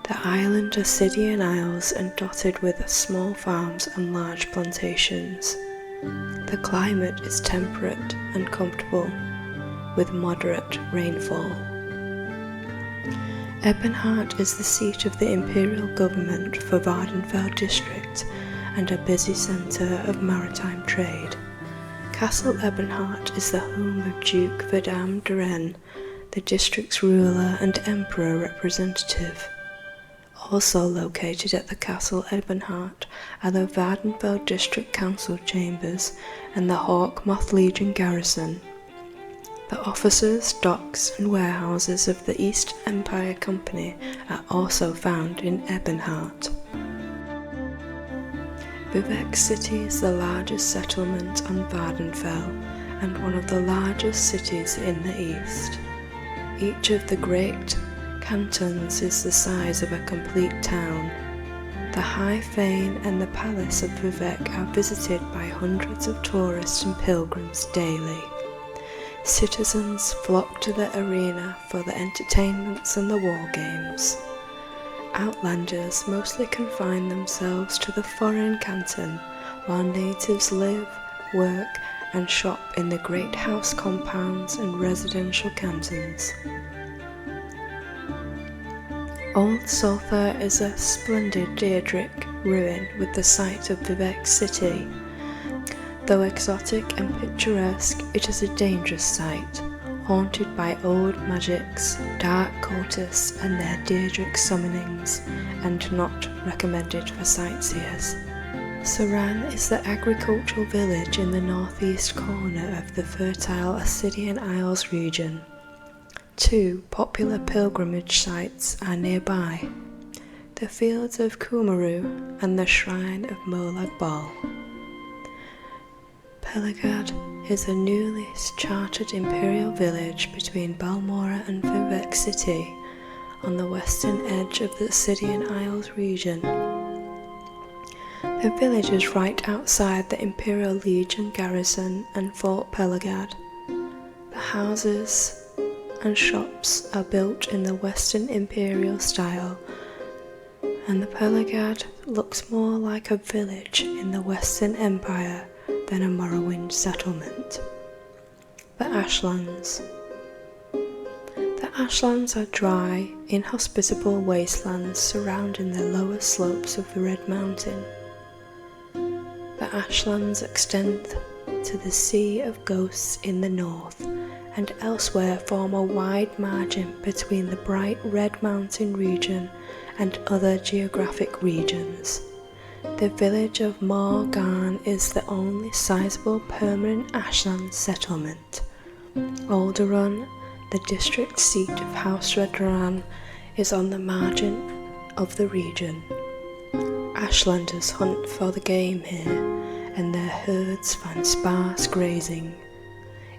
The island Ascidian Isles and dotted with small farms and large plantations. The climate is temperate and comfortable, with moderate rainfall. Ebonheart is the seat of the imperial government for Vardenfell district and a busy centre of maritime trade. Castle Ebonheart is the home of Duke Vidam Duren, the district's ruler and emperor representative. Also located at the Castle Ebonheart are the Vardenfell District Council Chambers and the Hawkmoth Legion Garrison. The offices, docks and warehouses of the East Empire Company are also found in Ebonheart. Vivec City is the largest settlement on Vardenfell and one of the largest cities in the east. Each of the great cantons is the size of a complete town. The High Fane and the Palace of Vivec are visited by hundreds of tourists and pilgrims daily. Citizens flock to the arena for the entertainments and the war games. Outlanders mostly confine themselves to the foreign canton, while natives live, work and shop in the great house compounds and residential cantons. Old Sulthur is a splendid Daedric ruin with the site of Vivec City. Though exotic and picturesque, it is a dangerous site, haunted by old magics, dark cultists and their Daedric summonings, and not recommended for sightseers. Suran is the agricultural village in the northeast corner of the fertile Ascidian Isles region. 2 popular pilgrimage sites are nearby: the fields of Kumaru and the shrine of Molag Bal. Pelagad is a newly chartered imperial village between Balmora and Vivec City on the western edge of the Ascidian Isles region. The village is right outside the Imperial Legion garrison and Fort Pelagad. The houses and shops are built in the Western Imperial style and the Pelargad looks more like a village in the Western Empire than a Morrowind settlement. The Ashlands. The Ashlands are dry, inhospitable wastelands surrounding the lower slopes of the Red Mountain. The Ashlands extend to the Sea of Ghosts in the north, and elsewhere form a wide margin between the bright Red Mountain region and other geographic regions. The village of Morgan is the only sizable permanent Ashland settlement. Alderaan, the district seat of House Redran, is on the margin of the region. Ashlanders hunt for the game here, and their herds find sparse grazing.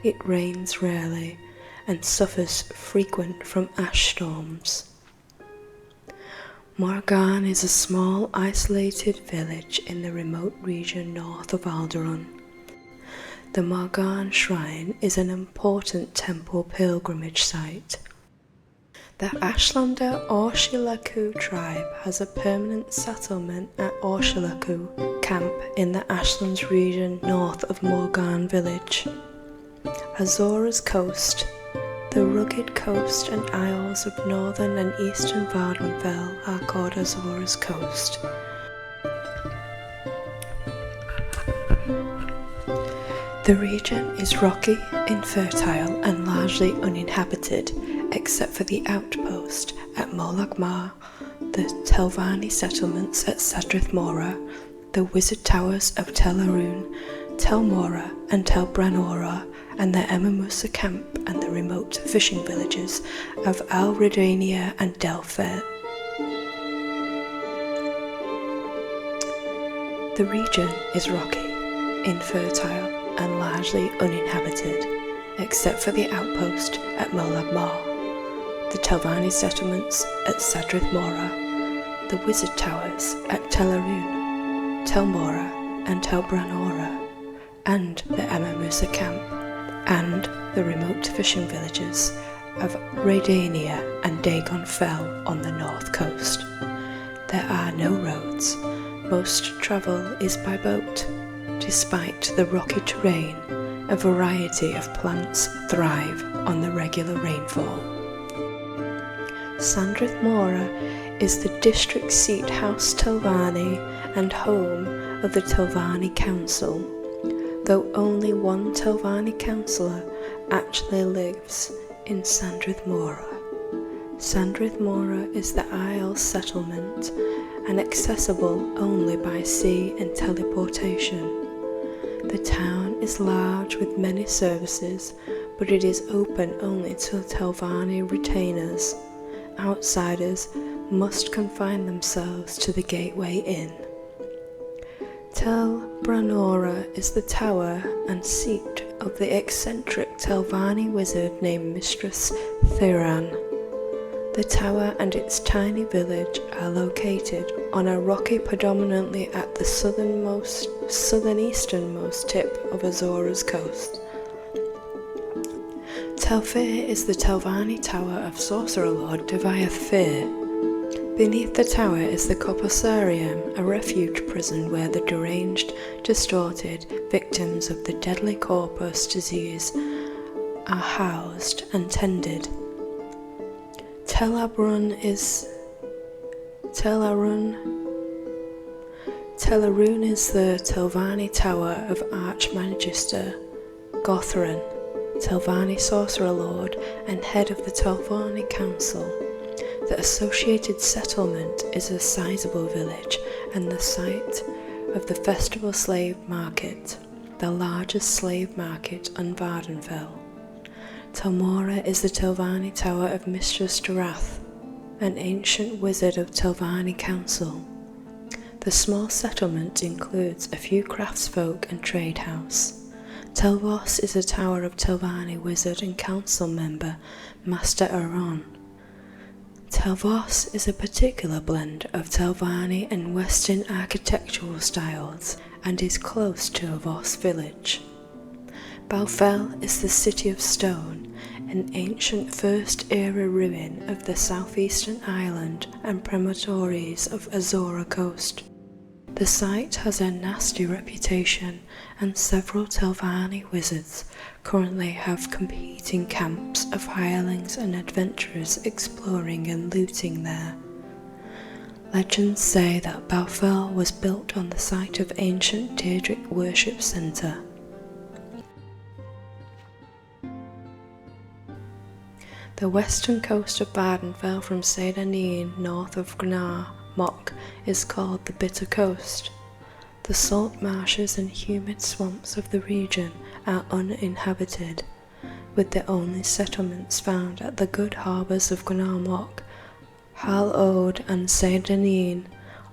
It rains rarely, and suffers frequent from ash storms. Morgan is a small, isolated village in the remote region north of Alderaan. The Morgan Shrine is an important temple pilgrimage site. The Ashlander Orshilaku tribe has a permanent settlement at Orshilaku Camp in the Ashlands region north of Morgan village. Azora's Coast. The rugged coast and isles of northern and eastern Vardenfell are called Azora's Coast. The region is rocky, infertile and largely uninhabited, except for the outpost at Molag Mar, the Telvanni settlements at Sadrith Mora, the wizard towers of Tel Aruun, Tel Mora and Tel Branora, and the Emamusa camp and the remote fishing villages of Al Redania and Delphet. The region is rocky, infertile and largely uninhabited, except for the outpost at Molag Mar, the Telvanni settlements at Sadrith Mora, the wizard towers at Tel Aruun, Tel Mora and Tel Branora, and the Emamusa camp, and the remote fishing villages of Redania and Dagon Fell on the north coast. There are no roads. Most travel is by boat. Despite the rocky terrain, a variety of plants thrive on the regular rainfall. Sadrith Mora is the district seat House Telvanni and home of the Telvanni Council, though only one Telvanni councillor actually lives in Sadrith Mora. Sadrith Mora is the Isle settlement and accessible only by sea and teleportation. The town is large with many services, but it is open only to Telvanni retainers. Outsiders must confine themselves to the Gateway Inn. Tel Branora is the tower and seat of the eccentric Telvanni wizard named Mistress Theran. The tower and its tiny village are located on a rocky predominantly at the southeasternmost tip of Azora's Coast. Telfair is the Telvanni tower of Sorcerer Lord Deviath Fair. Beneath the tower is the Corpusarium, a refuge prison where the deranged, distorted victims of the deadly corpus disease are housed and tended. Tel Aruun is the Telvanni tower of Archmagister Gothran, Telvanni Sorcerer Lord and head of the Telvanni Council. The associated settlement is a sizable village and the site of the Festival Slave Market, the largest slave market on Vardenfell. Tel Mora is the Telvanni tower of Mistress Darath, an ancient wizard of Telvanni Council. The small settlement includes a few craftsfolk and trade house. Telvos is a tower of Telvanni wizard and council member Master Aron. Telvos is a particular blend of Telvanni and Western architectural styles and is close to Avos village. Balfell is the City of Stone, an ancient First-Era ruin of the southeastern island and promontories of Azora Coast. The site has a nasty reputation, and several Telvanni wizards currently have competing camps of hirelings and adventurers exploring and looting there. Legends say that Balfell was built on the site of ancient Daedric worship centre. The western coast of Vvardenfell from Seyda-Neen north of Gnar Mok is called the Bitter Coast. The salt marshes and humid swamps of the region are uninhabited, with the only settlements found at the good harbours of Gnar Mok, ALOT and Seyda-Neen,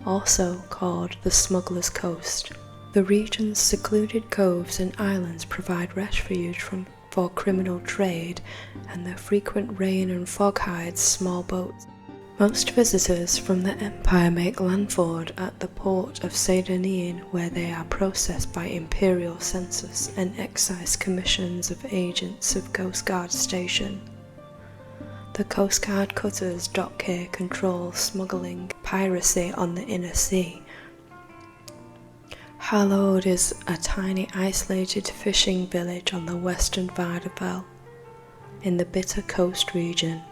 also called the Smuggler's Coast. The region's secluded coves and islands provide refuge for criminal trade, and the frequent rain and fog hides small boats. Most visitors from the Empire make landfall at the port of Seyda-Neen, where they are processed by Imperial census and excise commissions of agents of Coast Guard Station. The Coast Guard cutters dock here control smuggling piracy on the inner sea. ALOT is a tiny isolated fishing village on the western Vvardenfell, in the Bitter Coast region.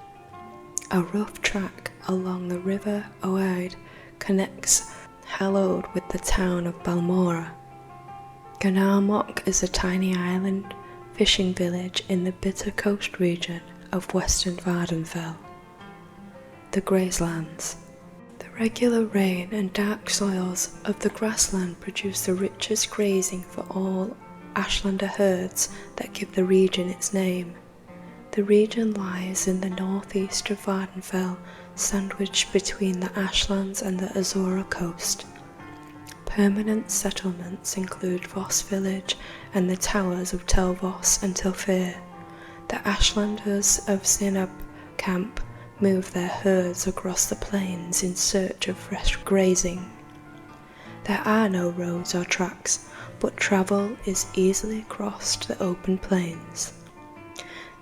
A rough track along the River Oide connects ALOT with the town of Balmora. Gnar Mok is a tiny island fishing village in the Bitter Coast region of western Vvardenfell. The Grazelands. The regular rain and dark soils of the grassland produce the richest grazing for all Ashlander herds that give the region its name. The region lies in the northeast of Vvardenfell, sandwiched between the Ashlands and the Azora Coast. Permanent settlements include Voss Village and the towers of Tel Voss and Telfair. The Ashlanders of Zinab Camp move their herds across the plains in search of fresh grazing. There are no roads or tracks, but travel is easily across the open plains.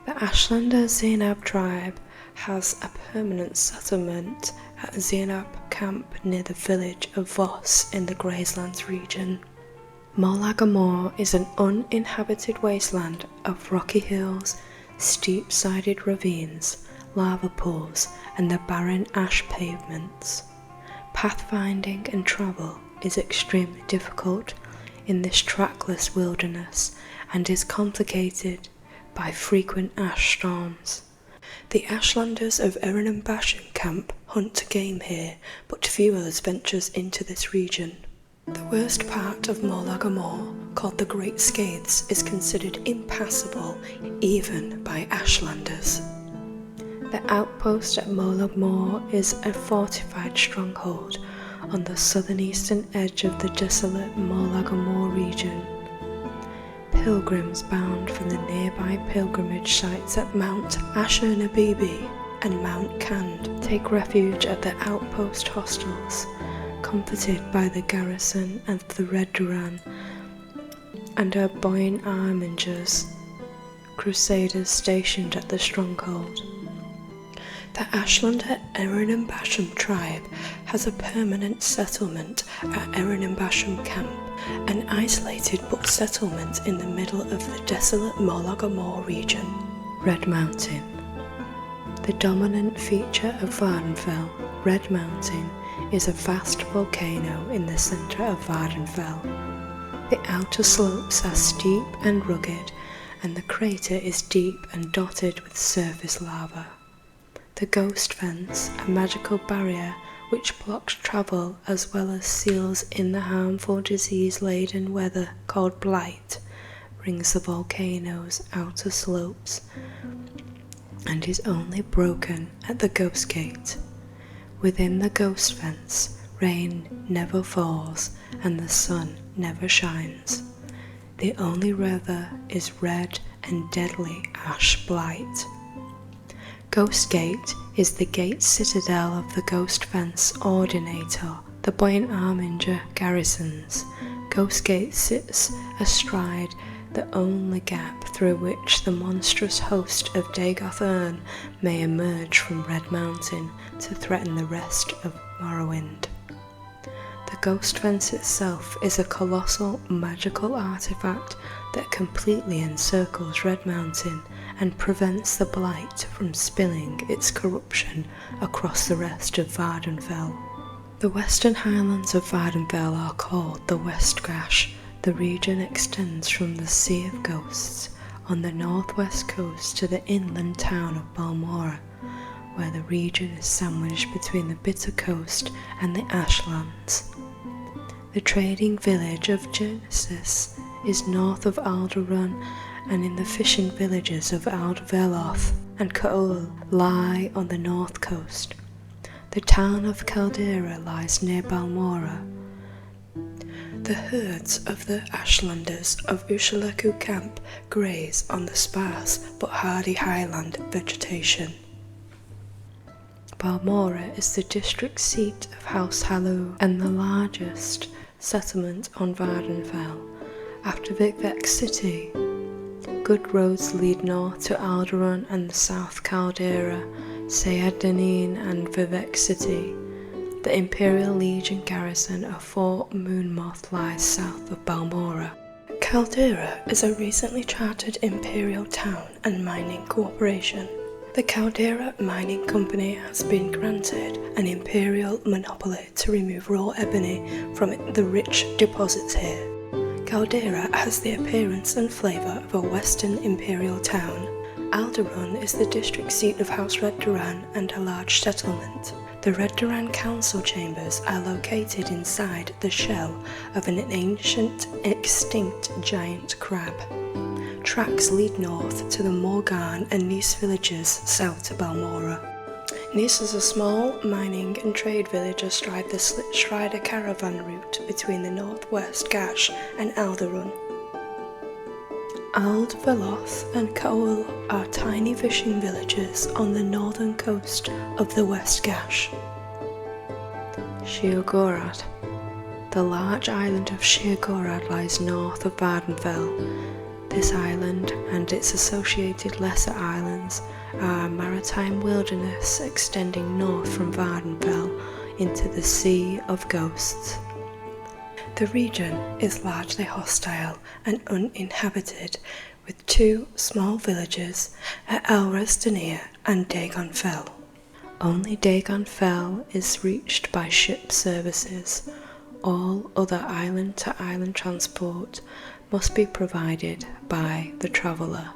The Ashlander Zinab tribe has a permanent settlement at Zinab Camp near the village of Voss in the Grazelands region. Molagamore is an uninhabited wasteland of rocky hills, steep-sided ravines, lava pools, and the barren ash pavements. Pathfinding and travel is extremely difficult in this trackless wilderness and is complicated by frequent ash storms. The Ashlanders of Erin Basham Camp hunt game here, but few others ventures into this region. The worst part of Molagamore, called the Great Scathes, is considered impassable even by Ashlanders. The outpost at Molagamore is a fortified stronghold on the southern-eastern edge of the desolate Molagamore region. Pilgrims bound from the nearby pilgrimage sites at Mount Ashur-Nabibi and Mount Kand take refuge at the outpost hostels, comforted by the garrison of the Red Duran and her Boyne Armingers, crusaders stationed at the stronghold. The Ashlander Erin Basham tribe has a permanent settlement at Erin Basham Camp, an isolated but settlement in the middle of the desolate Molagamore region. Red Mountain. The dominant feature of Vvardenfell, Red Mountain, is a vast volcano in the centre of Vvardenfell. The outer slopes are steep and rugged, and the crater is deep and dotted with surface lava. The Ghost Fence, a magical barrier which blocks travel as well as seals in the harmful disease-laden weather called blight, rings the volcano's outer slopes and is only broken at the Ghost Gate. Within the Ghost Fence, rain never falls and the sun never shines. The only river is red and deadly ash blight. Ghost Gate is the gate citadel of the Ghost Fence Ordinator, the Boyne Arminger garrisons. Ghost Gate sits astride the only gap through which the monstrous host of Dagoth Ern may emerge from Red Mountain to threaten the rest of Morrowind. The Ghost Fence itself is a colossal magical artifact that completely encircles Red Mountain and prevents the Blight from spilling its corruption across the rest of Vardenfell. The western highlands of Vardenfell are called the West Gash. The region extends from the Sea of Ghosts on the northwest coast to the inland town of Balmora, where the region is sandwiched between the Bitter Coast and the Ashlands. The trading village of Genesis is north of Alderaan, and in the fishing villages of Alderveloth and Coel lie on the north coast. The town of Caldera lies near Balmora. The herds of the Ashlanders of Ushalaku Camp graze on the sparse but hardy highland vegetation. Balmora is the district seat of House Hallow and the largest settlement on Vardenfell, after Vivec City. Good roads lead north to Alderaan and the South Caldera, Sayadanin and Vivec City. The Imperial Legion garrison of Fort Moonmoth lies south of Balmora. Caldera is a recently chartered Imperial town and mining corporation. The Caldera Mining Company has been granted an Imperial monopoly to remove raw ebony from the rich deposits here. Caldera has the appearance and flavour of a western Imperial town. Alderaan is the district seat of House Red Duran and a large settlement. The Red Duran council chambers are located inside the shell of an ancient, extinct giant crab. Tracks lead north to the Morgan and Nice villages south to Balmora. Nice is a small mining and trade village astride the Slitstrider caravan route between the northwest Gash and Alderaan. Aldveloth and Coel are tiny fishing villages on the northern coast of the West Gash. Sheergorad. The large island of Sheergorad lies north of Vardenfell. This island and its associated lesser islands are a maritime wilderness extending north from Vardenfell into the Sea of Ghosts. The region is largely hostile and uninhabited, with two small villages at Elresdenir and Dagon Fell. Only Dagon Fell is reached by ship services. All other island-to-island transport must be provided by the traveller.